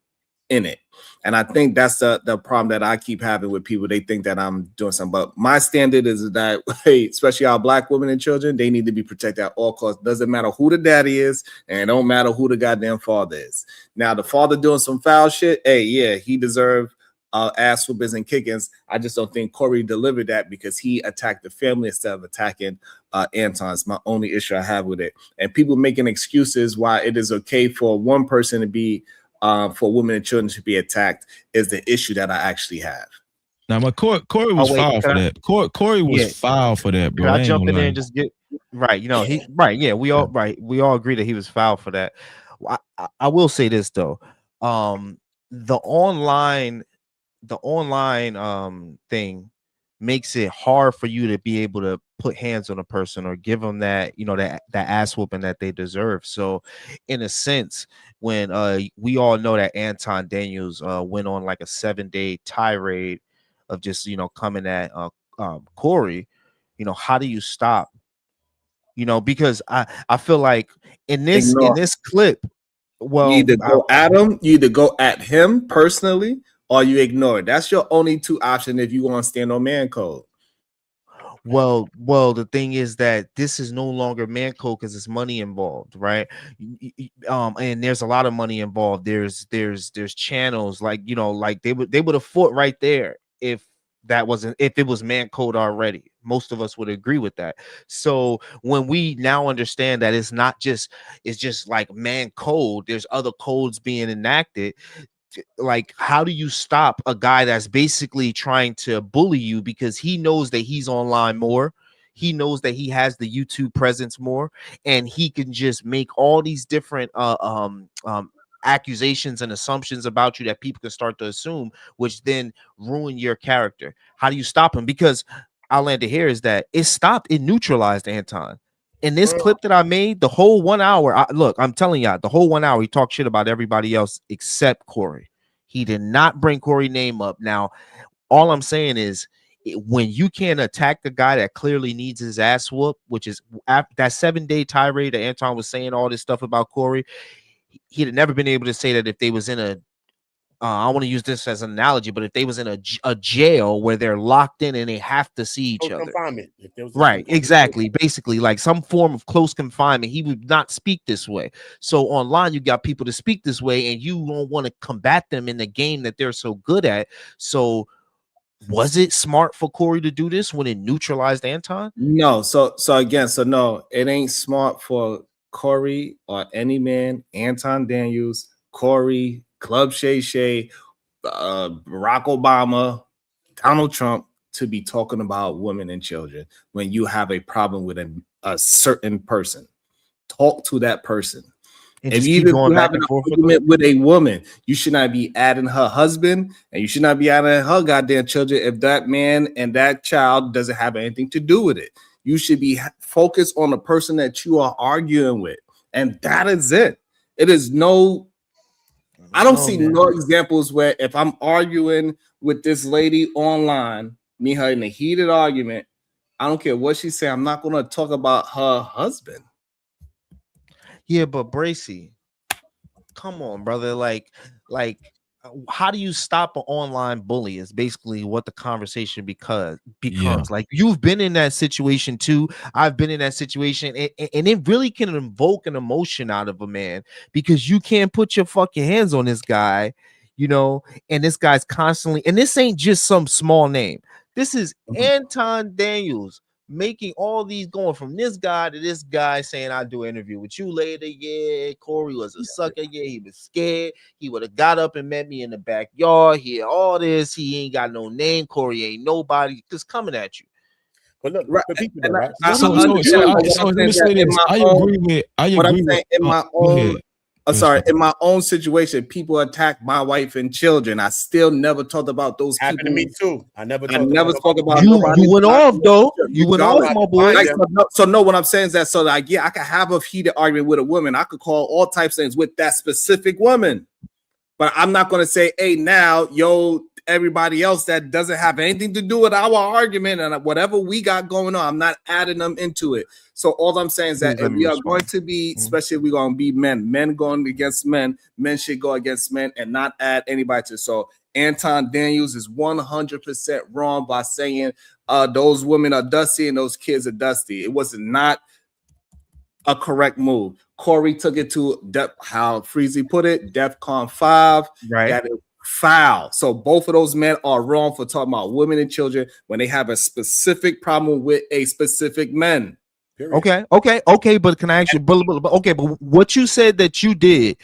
in it. And I think that's the problem that I keep having with people. They think that I'm doing something, but my standard is that, hey, especially our Black women and children, they need to be protected at all costs. Doesn't matter who the daddy is, and it don't matter who the goddamn father is. Now, the father doing some foul shit, hey, yeah, he deserved ass whoopings and kickings. I just don't think Corey delivered that because he attacked the family instead of attacking Anton. It's my only issue I have with it. And people making excuses why it is okay for one person to be for women and children to be attacked is the issue that I actually have. Now, my Corey was foul for that. Corey was foul for that, bro. Can I jump in there and just get right? You know, we all agree that he was foul for that. I will say this though, the online thing makes it hard for you to be able to put hands on a person or give them that, you know, that ass whooping that they deserve. So in a sense, when we all know that Anton Daniels went on like a 7-day tirade of just, you know, coming at Corey, you know, how do you stop? You know, because I feel like in this clip, well, you either go at him, you either go at him personally, or you ignore it. That's your only two options if you want to stand on man code. Well, the thing is that this is no longer man code because there's money involved, right? And there's a lot of money involved. There's channels, like, you know, like they would have fought right there if it was man code already. Most of us would agree with that. So when we now understand that it's just like man code, there's other codes being enacted. Like, how do you stop a guy that's basically trying to bully you because he knows that he's online more, he knows that he has the YouTube presence more, and he can just make all these different accusations and assumptions about you that people can start to assume, which then ruin your character? How do you stop him? Because I'll land it here is that it neutralized Anton. In this clip that I made, the whole 1 hour, look, I'm telling y'all, the whole 1 hour, he talked shit about everybody else except Corey. He did not bring Corey's name up. Now, all I'm saying is, when you can't attack the guy that clearly needs his ass whooped, which is that 7-day tirade that Anton was saying all this stuff about Corey, he'd have never been able to say that if they was in I want to use this as an analogy, but if they was in a jail where they're locked in and they have to see each other, confinement. If there was right? Exactly. Basically, like some form of close confinement. He would not speak this way. So online, you got people to speak this way, and you don't want to combat them in the game that they're so good at. So, was it smart for Corey to do this when it neutralized Anton? No. So no, it ain't smart for Corey or any man, Anton Daniels, Corey, Club Shay Shay, Barack Obama, Donald Trump to be talking about women and children when you have a problem with a certain person. Talk to that person. And if you have an argument with a woman, you should not be adding her husband and you should not be adding her goddamn children if that man and that child doesn't have anything to do with it. You should be focused on the person that you are arguing with. And that is it. It is no, I don't see no examples where if I'm arguing with this lady online, me her in a heated argument, I don't care what she say, I'm not going to talk about her husband. Yeah, but Bracy, come on, brother. Like, how do you stop an online bully? Is basically what the conversation becomes. Like, you've been in that situation too. I've been in that situation, and it really can invoke an emotion out of a man because you can't put your fucking hands on this guy, you know. And this guy's constantly, and this ain't just some small name. This is Anton Daniels. Making all these going from this guy to this guy saying I'll do an interview with you later. Yeah, Corey was a sucker. Yeah, he was scared. He would have got up and met me in the backyard. He had all this. He ain't got no name. Corey ain't nobody. Just coming at you. But look, right. People know, right? So let me say this. I agree with in my own. Sorry, in my own situation, people attack my wife and children. I still never talked about those people. Happened to me too. I never spoke about you. You went off though. You went off, my boy. So no, what I'm saying is that so like yeah, I could have a heated argument with a woman. I could call all types of things with that specific woman, but I'm not going to say, hey, now yo, everybody else that doesn't have anything to do with our argument and whatever we got going on, I'm not adding them into it. So all I'm saying is that if we are going to be, especially if we're going to be men going against men should go against men and not add anybody to. So Anton Daniels is 100% wrong by saying those women are dusty and those kids are dusty. It was not a correct move. Corey took it to how Freezy put it, DEFCON 5. Right. That is foul. So both of those men are wrong for talking about women and children when they have a specific problem with a specific man. Okay. But can I actually? But what you said that you did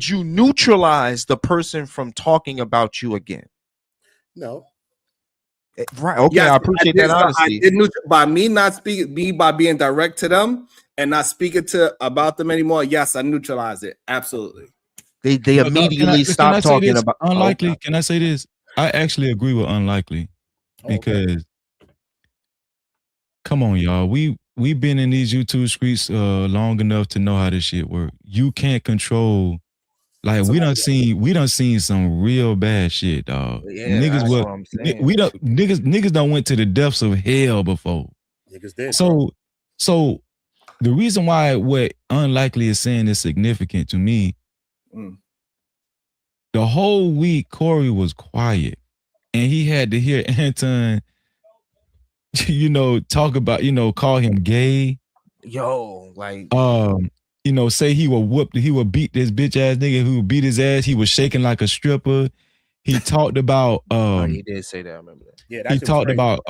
you neutralize the person from talking about you again? No. Right. Okay. Yes, I appreciate that honesty. By me not speaking, by being direct to them and not speaking about them anymore. Yes, I neutralize it. Absolutely. They immediately stopped talking about unlikely. Can I say this? I actually agree with unlikely because come on, y'all. We've been in these YouTube streets long enough to know how this shit work. You can't control. Like we done seen some real bad shit, dog. Yeah, niggas done went to the depths of hell before. Niggas did. So the reason why what unlikely is saying is significant to me. The whole week Corey was quiet and he had to hear Anton talk about, call him gay. Yo, like say he would beat this bitch ass nigga who would beat his ass. He was shaking like a stripper. He talked about he did say that, I remember that. Yeah, he talked about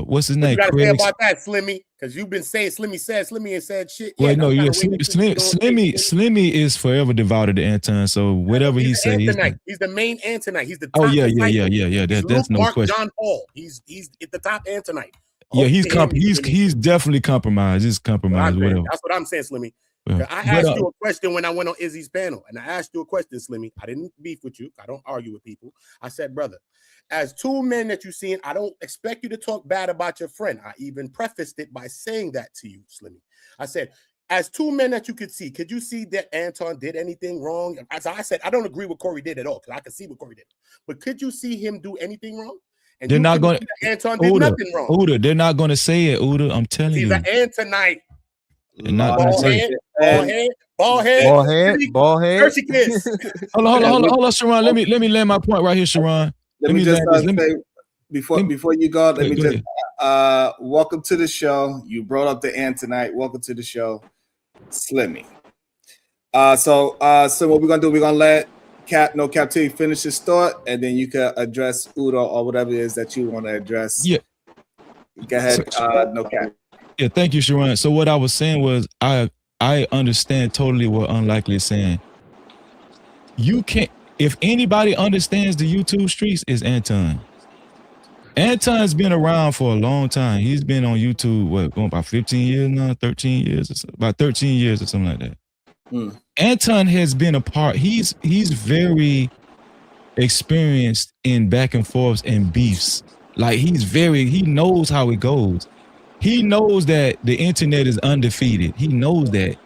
what's his name? You gotta say about that, Slimmy, because you've been saying Slimmy ain't said shit. Well, no, Slimmy is forever devoted to Anton. So whatever he says, he's the main Antonite. He's the top yeah. That's no question. John Paul. He's at the top Antonite. Yeah, he's definitely compromised. He's compromised. Whatever. That's what I'm saying, Slimmy. Yeah. I asked you a question when I went on Izzy's panel, and I asked you a question, Slimmy. I didn't beef with you. I don't argue with people. I said, brother, as two men that you've seen, I don't expect you to talk bad about your friend. I even prefaced it by saying that to you, Slimmy. I said, as two men that you could see, could you see that Anton did anything wrong? As I said, I don't agree with Corey did at all, because I could see what Corey did. But could you see him do anything wrong? And they're not going to. Anton did nothing wrong. Uda, they're not going to say it, Uda. I'm telling you. He's an Antonite. They're not going to say it. Ball head. Hershey kiss. Hold on, Sharon. Let me land my point right here, Sharon. Let me just say before you go, let me just welcome to the show. You brought up the end tonight. Welcome to the show, Slimmy. So what we're gonna do? We're gonna let Cap T finish his thought, and then you can address Udo or whatever it is that you want to address. Yeah. Go ahead, No Cap. Yeah, thank you, Sharon. So what I was saying was I understand totally what Unlikely is saying. You can't, if anybody understands the YouTube streets, is Anton. Anton's been around for a long time. He's been on YouTube, going about 15 years now, 13 years, or so, about 13 years or something like that. Anton has been a part, he's very experienced in back and forths and beefs. Like he knows how it goes. He knows that the internet is undefeated. He knows that.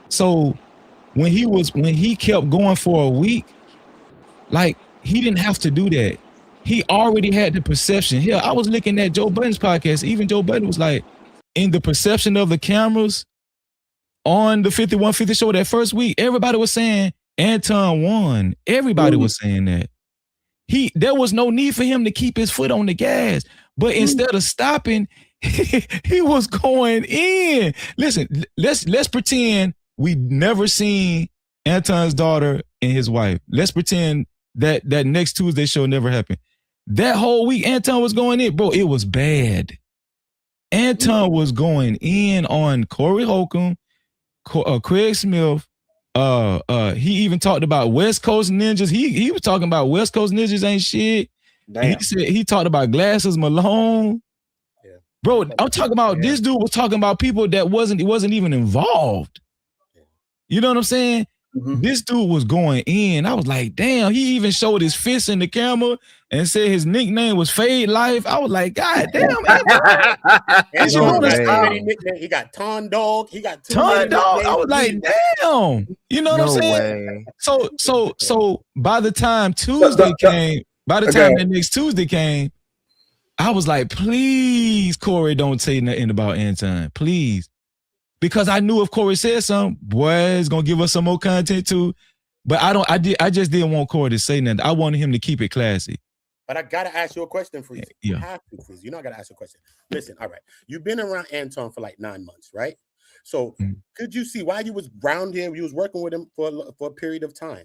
So when he kept going for a week, like he didn't have to do that. He already had the perception. Here, I was looking at Joe Budden's podcast. Even Joe Budden was like, in the perception of the cameras on the 5150 show that first week, everybody was saying Anton won. Everybody was saying that. There was no need for him to keep his foot on the gas. But instead of stopping, he was going in. Listen, let's pretend we never seen Anton's daughter and his wife. Let's pretend that next Tuesday show never happened. That whole week, Anton was going in, bro. It was bad. Anton was going in on Corey Holcomb, Craig Smith. He even talked about West Coast Ninjas. He was talking about West Coast Ninjas ain't shit. He talked about Glasses Malone. Yeah. Bro, I'm talking about this dude was talking about people that wasn't even involved. You know what I'm saying? This dude was going in. I was like, damn, he even showed his fist in the camera and said his nickname was Fade Life. I was like, God damn, he got Ton Dog. He got Ton Dog. I was like, damn. You know what I'm saying? So by the time Tuesday came, the next Tuesday came, I was like, please, Corey, don't say nothing about Anton. Please. Because I knew if Corey said something, boy, it's gonna give us some more content too. But I just didn't want Corey to say nothing. I wanted him to keep it classy. But I gotta ask you a question, Freezy. Yeah. You have to, Freezy. You know I gotta ask you a question. Listen, all right. You've been around Anton for like 9 months, right? So could you see why you was around him? You was working with him for a period of time.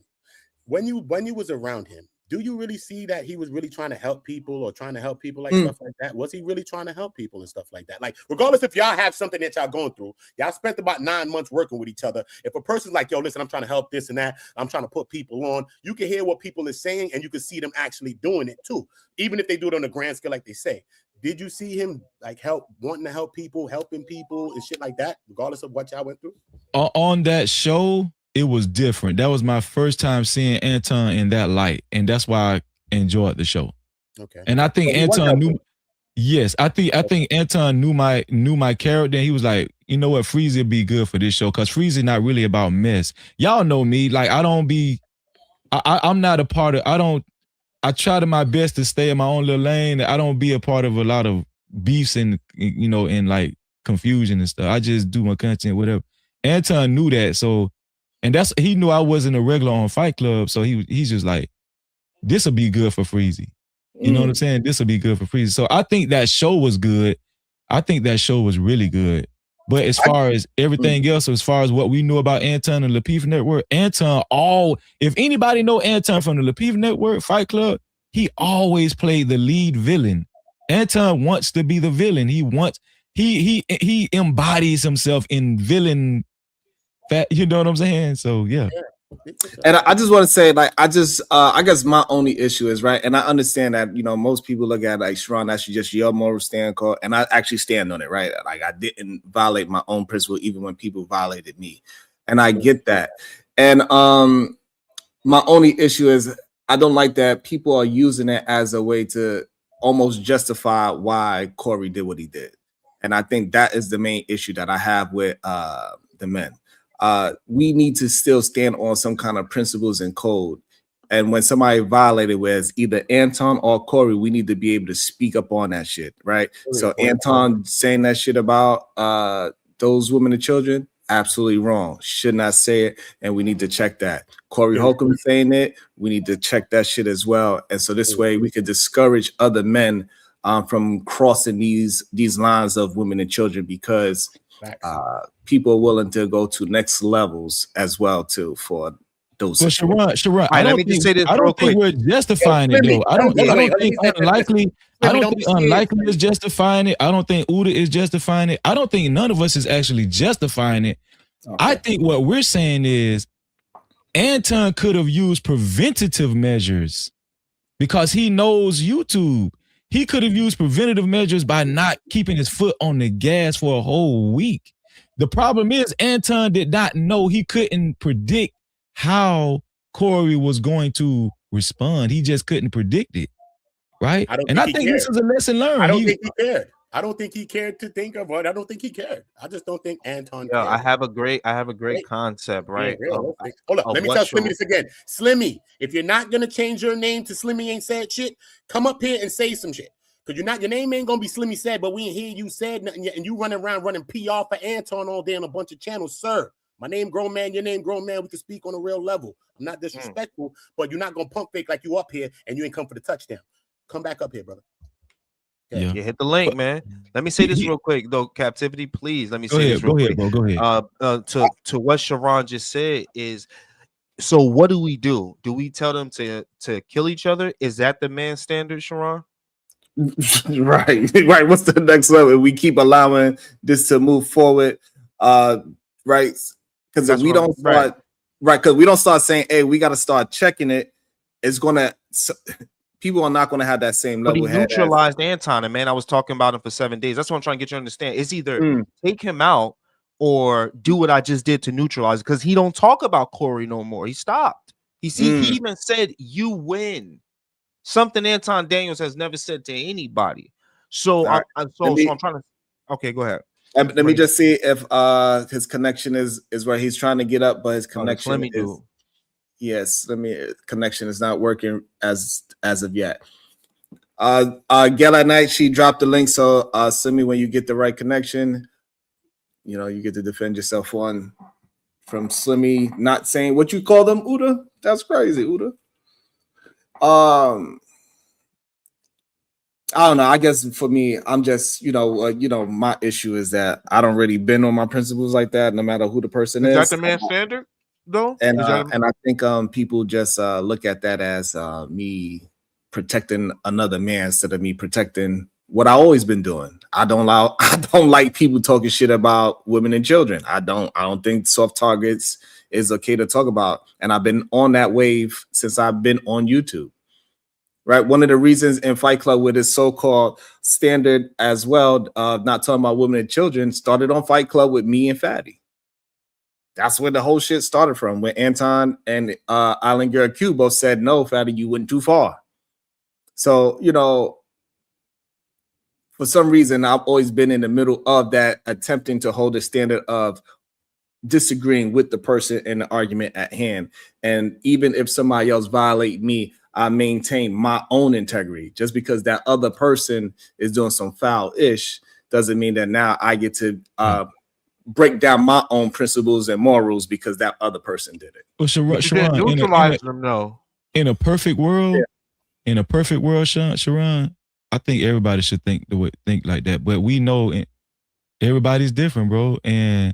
When you was around him, do you really see that he was really trying to help people or trying to help people like stuff like that? Was he really trying to help people and stuff like that? Like, regardless if y'all have something that y'all going through, y'all spent about 9 months working with each other. If a person's like, yo, listen, I'm trying to help this and that, I'm trying to put people on, you can hear what people are saying and you can see them actually doing it too. Even if they do it on a grand scale, like they say. Did you see him like wanting to help people, helping people and shit like that, regardless of what y'all went through? On that show, it was different. That was my first time seeing Anton in that light, and that's why I enjoyed the show. Okay. And I think Anton knew. Yes, I think Anton knew my character. And he was like, you know what, Freezy would be good for this show because Freezy not really about mess. Y'all know me. Like I'm not a part of. I try to my best to stay in my own little lane. I don't be a part of a lot of beefs and and like confusion and stuff. I just do my content, whatever. Anton knew that, so. And he knew I wasn't a regular on Fight Club, so he's just like, this will be good for Freezy. You know what I'm saying? This will be good for Freezy. So I think that show was good. I think that show was really good. But as far as everything else, as far as what we knew about Anton and Lapeef Network, if anybody know Anton from the Lapeef Network, Fight Club, he always played the lead villain. Anton wants to be the villain. He embodies himself in villain. You know what I'm saying? So yeah. And I just want to say, like, I guess my only issue is, right, and I understand that, most people look at like, Sharon, that's just your moral stand call, and I actually stand on it, right? Like, I didn't violate my own principle even when people violated me, and I get that. And my only issue is I don't like that people are using it as a way to almost justify why Corey did what he did, and I think that is the main issue that I have with the men. We need to still stand on some kind of principles and code. And when somebody violated with either Anton or Corey, we need to be able to speak up on that shit, right? So Anton saying that shit about those women and children, absolutely wrong. Should not say it, and we need to check that. Corey Holcomb saying it, we need to check that shit as well. And so this way we could discourage other men from crossing these lines of women and children, because people are willing to go to next levels as well too for those. Well, Sharon, I let me just say this I don't think we're justifying it though. I don't think unlikely. I don't think unlikely is justifying it. I don't think Uda is justifying it. I don't think none of us is actually justifying it. Okay. I think what we're saying is Anton could have used preventative measures because he knows YouTube. He could have used preventative measures by not keeping his foot on the gas for a whole week. The problem is Anton did not know. He couldn't predict how Corey was going to respond. He just couldn't predict it, right? I think this is a lesson learned. I don't think he cared. I don't think he cared to think of it. I don't think he cared. I just don't think Anton cared. I have a great concept, right? Hold up. Let me tell Slimmy this again. Slimmy, if you're not gonna change your name to Slimmy Ain't Said Shit, come up here and say some shit. Because your name ain't gonna be Slimmy Said, but we ain't hear you said nothing yet, and you running around running PR for Anton all day on a bunch of channels, sir. My name grown man, your name grown man. We can speak on a real level. I'm not disrespectful, but you're not gonna pump fake like you up here and you ain't come for the touchdown. Come back up here, brother. Yeah, you hit the link, man. Let me say this real quick, though. Captivity, please. Let me say this real quick. Go ahead. To what Sharon just said is, so what do? Do we tell them to kill each other? Is that the man standard, Sharon? Right. What's the next level? We keep allowing this to move forward, right? Because if we don't start, because we don't start saying, "Hey, we got to start checking it," it's gonna. People are not going to have that same level. But he neutralized Anton, and man, I was talking about him for 7 days. That's what I'm trying to get you to understand. It's either take him out or do what I just did to neutralize, because he don't talk about Corey no more. He stopped. He even said, "You win," something Anton Daniels has never said to anybody. So, I'm trying to. Okay, go ahead. Let me just see if his connection is where he's trying to get up, but his connection is. Yes, connection is not working as of yet. Gala Knight, she dropped the link, so send me when you get the right connection. You know, you get to defend yourself from Slimmy not saying what you call them, Uda. That's crazy, Uda. I don't know. I guess for me, I'm just, my issue is that I don't really bend on my principles like that, no matter who the person is. Is that the man standard? Though, and I think people just look at that as me protecting another man instead of me protecting what I always been doing. I don't like people talking shit about women and children. I don't think soft targets is okay to talk about, and I've been on that wave since I've been on YouTube. Right, one of the reasons in Fight Club with his so-called standard as well, not talking about women and children, started on Fight Club with me and Fatty. That's where the whole shit started from, when Anton and Island Girl Q both said, "No, Fatty, you went too far." So, for some reason, I've always been in the middle of that, attempting to hold a standard of disagreeing with the person in the argument at hand. And even if somebody else violate me, I maintain my own integrity. Just because that other person is doing some foul-ish doesn't mean that now I get to break down my own principles and morals because that other person did it. Well, Sharon, neutralize them, though. In a perfect world, Sharon, I think everybody should think like that. But we know everybody's different, bro. And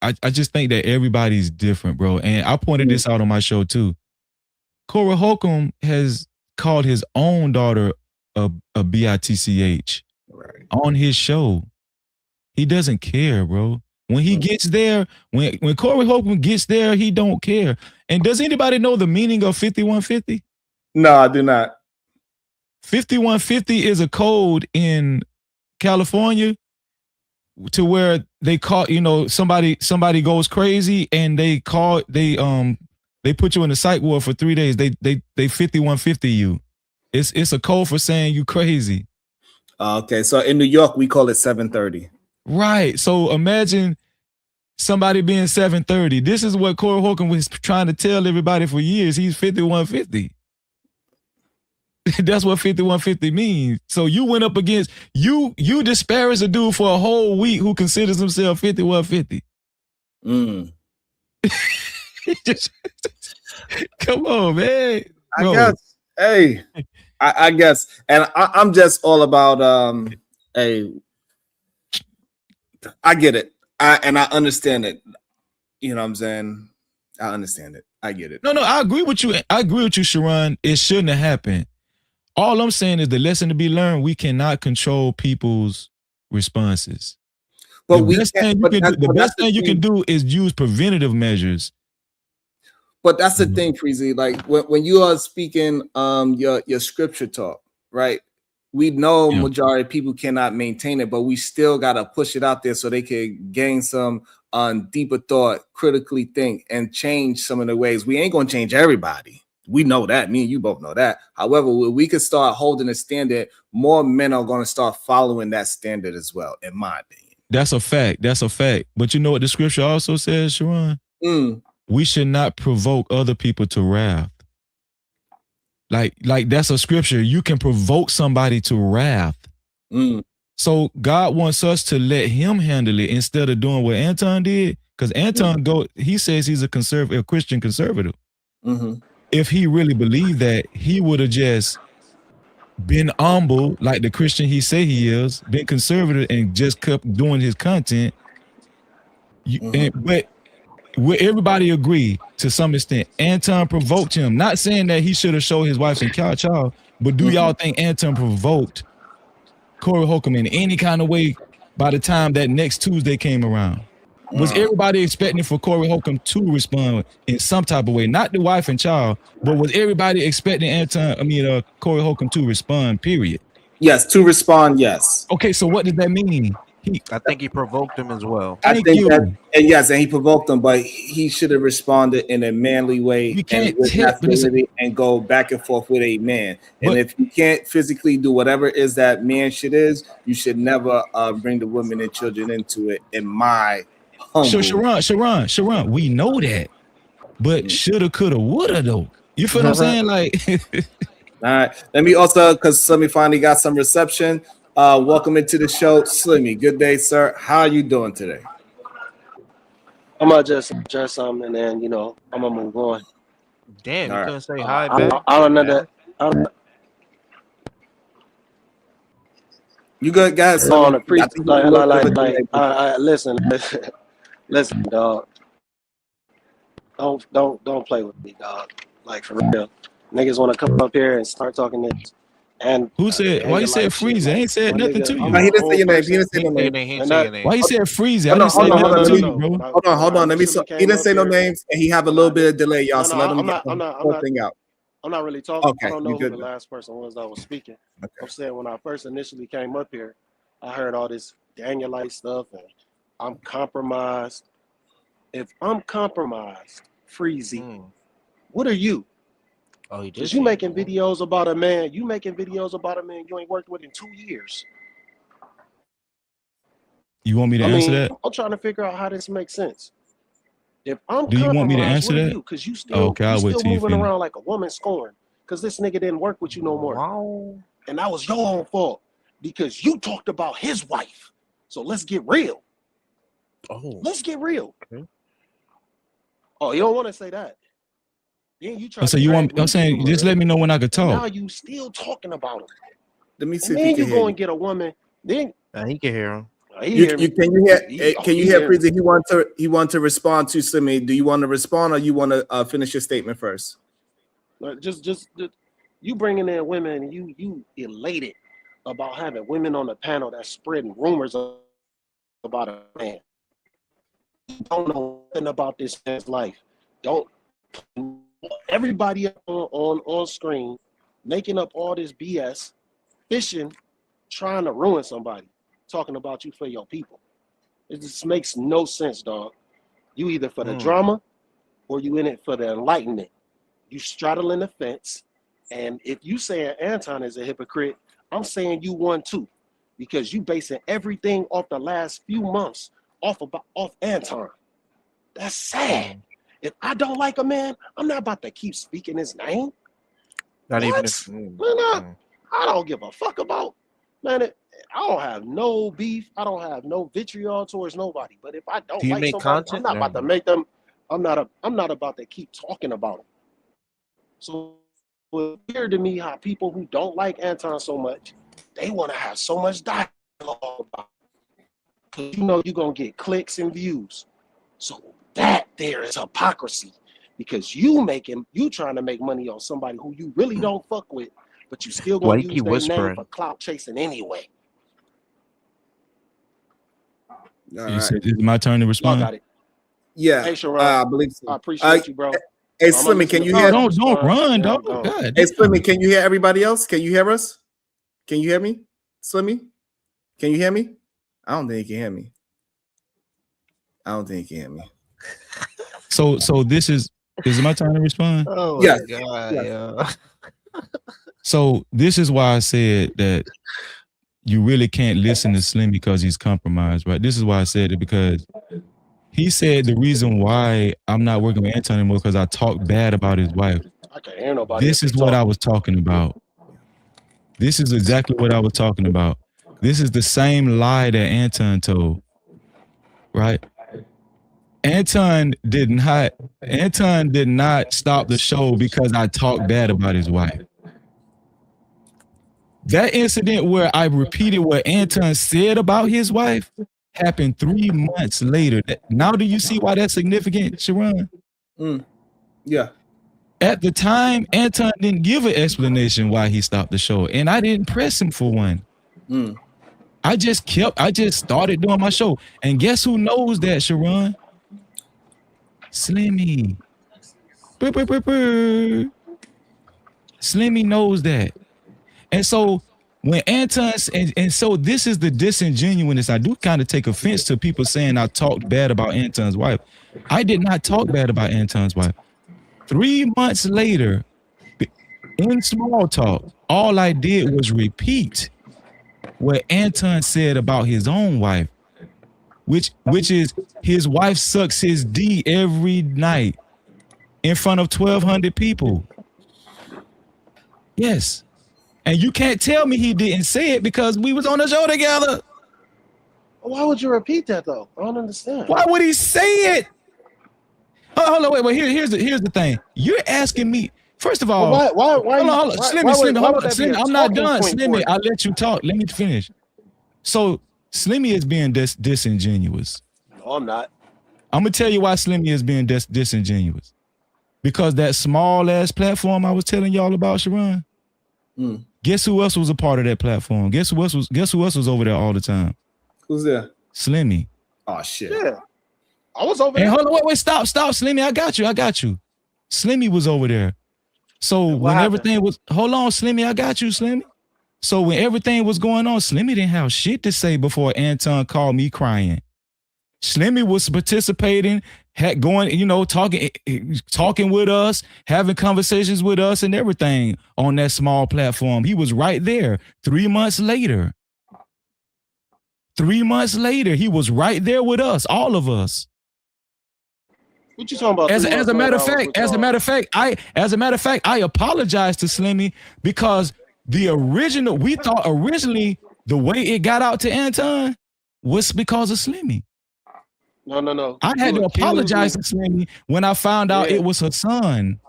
I just think that everybody's different, bro. And I pointed this out on my show too. Corey Holcomb has called his own daughter a bitch on his show. He doesn't care, bro. When he gets there, when Corey Holcomb gets there, he don't care. And does anybody know the meaning of 5150? No, I do not. 5150 is a code in California to where they call, somebody goes crazy and they put you in the psych ward for 3 days. They 5150 you. It's a code for saying you crazy. Okay, so in New York we call it 730. Right. So imagine somebody being 730. This is what Corey Holcomb was trying to tell everybody for years. He's 5150. That's what 5150 means. So you went up against you disparaged a dude for a whole week who considers himself 5150. Just, come on, man. I guess. Hey, I guess, and I'm just all about hey. I get it. I understand it. You know what I'm saying? I understand it. I get it. No, I agree with you. I agree with you, Sharon. It shouldn't have happened. All I'm saying is the lesson to be learned, we cannot control people's responses. But the best thing you can do is use preventative measures. But that's the thing, Freezy. Like when you are speaking your scripture talk, right? We know majority of people cannot maintain it, but we still gotta push it out there so they can gain some deeper thought, critically think, and change some of the ways. We ain't gonna change everybody. We know that. Me and you both know that. However, we could start holding a standard. More men are gonna start following that standard as well, in my opinion. That's a fact. That's a fact. But you know what the scripture also says, Sharon? We should not provoke other people to wrath. Like that's a scripture. You can provoke somebody to wrath. So God wants us to let him handle it instead of doing what Anton did. Because Anton he says he's a Christian conservative. If he really believed that, he would have just been humble like the Christian he say he is, been conservative and just kept doing his content. But will everybody agree to some extent Anton provoked him? Not saying that he should have showed his wife some child, but do y'all think Anton provoked Corey Holcomb in any kind of way by the time that next Tuesday came around? Was everybody expecting for Corey Holcomb to respond in some type of way? Not the wife and child, but was everybody expecting Corey Holcomb to respond, period? Yes, to respond, yes. Okay, so what does that mean? I think he provoked him as well. I think that, and yes, and he provoked him, but he should have responded in a manly way and go back and forth with a man. And if you can't physically do whatever it is that man shit is, you should never bring the women and children into it. In my humble. Sharon, we know that, but shoulda, coulda, woulda though. You feel what I'm saying? Like, all right. Let me also, because Slimmy finally got some reception. Welcome into the show, Slimmy. Good day, sir. How are you doing today? I'm gonna just address something and then I'm gonna move on. Damn, you couldn't say hi back. I don't know that. You good, guys? On a pre listen, dog. Don't play with me, dog. Like for real, niggas want to come up here and start talking this. And who said? Why you said Freezy? I ain't said nothing to you. He didn't say your name. He didn't say no name. Why you said Freezy? I didn't say nothing to you, bro. Hold on. Let me. He didn't say no names, and he have a little bit of delay, y'all. So let him get the whole thing out. I'm not really talking. Okay, I don't know who the last person was that was speaking. Okay. I'm saying when I first initially came up here, I heard all this Danielite stuff, and I'm compromised. If I'm compromised, Freezy, what are you? Oh, he did. Because you making videos about a man. You making videos about a man you ain't worked with in 2 years. You want me to answer that? I'm trying to figure out how this makes sense. If I'm do you want me to answer that? Because you still, you still moving around like a woman scorned. Because this nigga didn't work with you no more. Wow. And that was your own fault. Because you talked about his wife. So let's get real. Oh. Let's get real. Okay. Oh, you don't want to say that. Then you try. So you want? I'm saying, just let me know when I could talk. Now you still talking about him. Let me see. And then you go and get a woman. Then he can hear him. Can you hear Freezy? He want to respond to Slimmy. Do you want to respond or you want to finish your statement first? Just you bringing in women and you elated about having women on the panel that's spreading rumors about a man. You don't know nothing about this man's life. Don't everybody on screen making up all this BS, fishing, trying to ruin somebody, talking about you for your people. It just makes no sense, dog. You either for the drama or you in it for the enlightenment. You straddling the fence, and if you saying Anton is a hypocrite, I'm saying you one too, because you basing everything off the last few months off Anton. That's sad. If I don't like a man, I'm not about to keep speaking his name. Not even What? Man, I don't give a fuck about, man. I don't have no beef. I don't have no vitriol towards nobody. But if I don't Do you like make somebody, content? I'm not about to make them. I'm not about to keep talking about them. So it's weird to me how people who don't like Anton so much, they want to have so much dialogue about it. Because you know you're gonna get clicks and views. So that there is hypocrisy. Because you trying to make money on somebody who you really don't fuck with, but you still gonna use their name for clout chasing anyway. Is it my turn to respond? Got it. Yeah, hey, Sharon, I believe so. I appreciate you, bro. Hey, Slimmy, can you hear? Don't run, dog. Hey, Slimmy, can you hear everybody else? Can you hear us? Can you hear me, Slimmy? Can you hear me? I don't think he can hear me. I don't think he can hear me. So this is it my turn to respond? Oh yes. my God, yes. yeah. So this is why I said that you really can't listen to Slim because he's compromised, right? This is why I said it, because he said the reason why I'm not working with Anton anymore because I talked bad about his wife. I can't hear nobody. This is what I was talking about. This is exactly what I was talking about. This is the same lie that Anton told, right? Anton did not stop the show because I talked bad about his wife. That incident where I repeated what Anton said about his wife happened 3 months later. Now do you see why that's significant, Sharon? Yeah. At the time, Anton didn't give an explanation why he stopped the show, and I didn't press him for one. I just started doing my show. And guess who knows that, Sharon? Slimmy. Slimmy knows that. And so when Anton, and so this is the disingenuousness. I do kind of take offense to people saying I talked bad about Anton's wife. I did not talk bad about Anton's wife. 3 months later, in small talk, all I did was repeat what Anton said about his own wife, which is his wife sucks his D every night in front of 1,200 people. Yes. And you can't tell me he didn't say it because we was on the show together. Why would you repeat that though? I don't understand. Why would he say it? Hold on, wait. Here's the thing. You're asking me. First of all, why hold on. Slimmy, I'm not done. Slimmy, I'll let you talk. Let me finish. So Slimmy is being disingenuous. No, I'm not. I'm gonna tell you why Slimmy is being disingenuous. Because that small ass platform I was telling y'all about, Sharon. Guess who else was a part of that platform? Guess who else was over there all the time? Who's there? Slimmy. Oh shit. Yeah. I was over there. Hold on, wait, stop, Slimmy. I got you. Slimmy was over there. So when everything was, hold on, Slimmy, I got you, Slimmy. So when everything was going on, Slimmy didn't have shit to say before Anton called me crying. Slimmy was participating, talking with us, having conversations with us and everything on that small platform. He was right there 3 months later. 3 months later, he was right there with us, all of us. What you talking about? As a matter of fact, I apologize to Slimmy because we thought originally the way it got out to Anton was because of Slimmy. No. I had to apologize to Slimmy when I found out it was her son.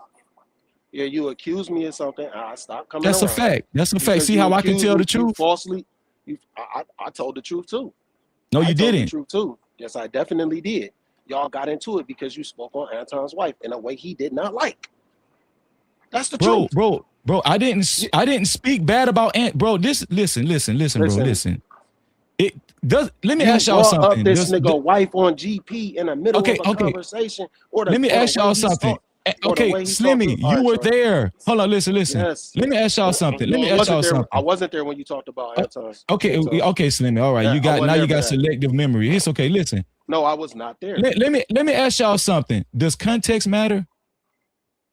Yeah, you accused me of something. I stopped coming. That's around. A fact. That's a fact. See how I can tell the truth? Falsely. I told the truth too. No, you didn't. I told the truth too. Yes, I definitely did. Y'all got into it because you spoke on Anton's wife in a way he did not like. That's the truth. Bro, I didn't speak bad about Ant. Bro, listen, bro, listen. It does. Let me ask y'all something. Up this nigga wife on GP in the middle of a conversation. Let me ask y'all something. Okay, Slimmy, you were there. Hold on, listen. Yes. Let me ask y'all something. I wasn't there when you talked about Anton's. Okay, Slimmy. All right, you got selective memory. It's okay. Listen. No, I was not there. Let me ask y'all something. Does context matter?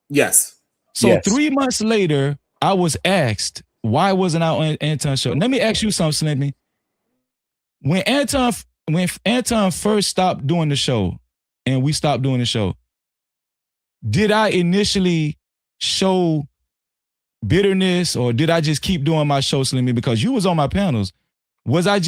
Yes. So 3 months later, I was asked why wasn't I on Anton's show. Let me ask you something, Slimmy. When Anton first stopped doing the show, and we stopped doing the show, did I initially show bitterness, or did I just keep doing my show, Slimmy, because you was on my panels? Was I just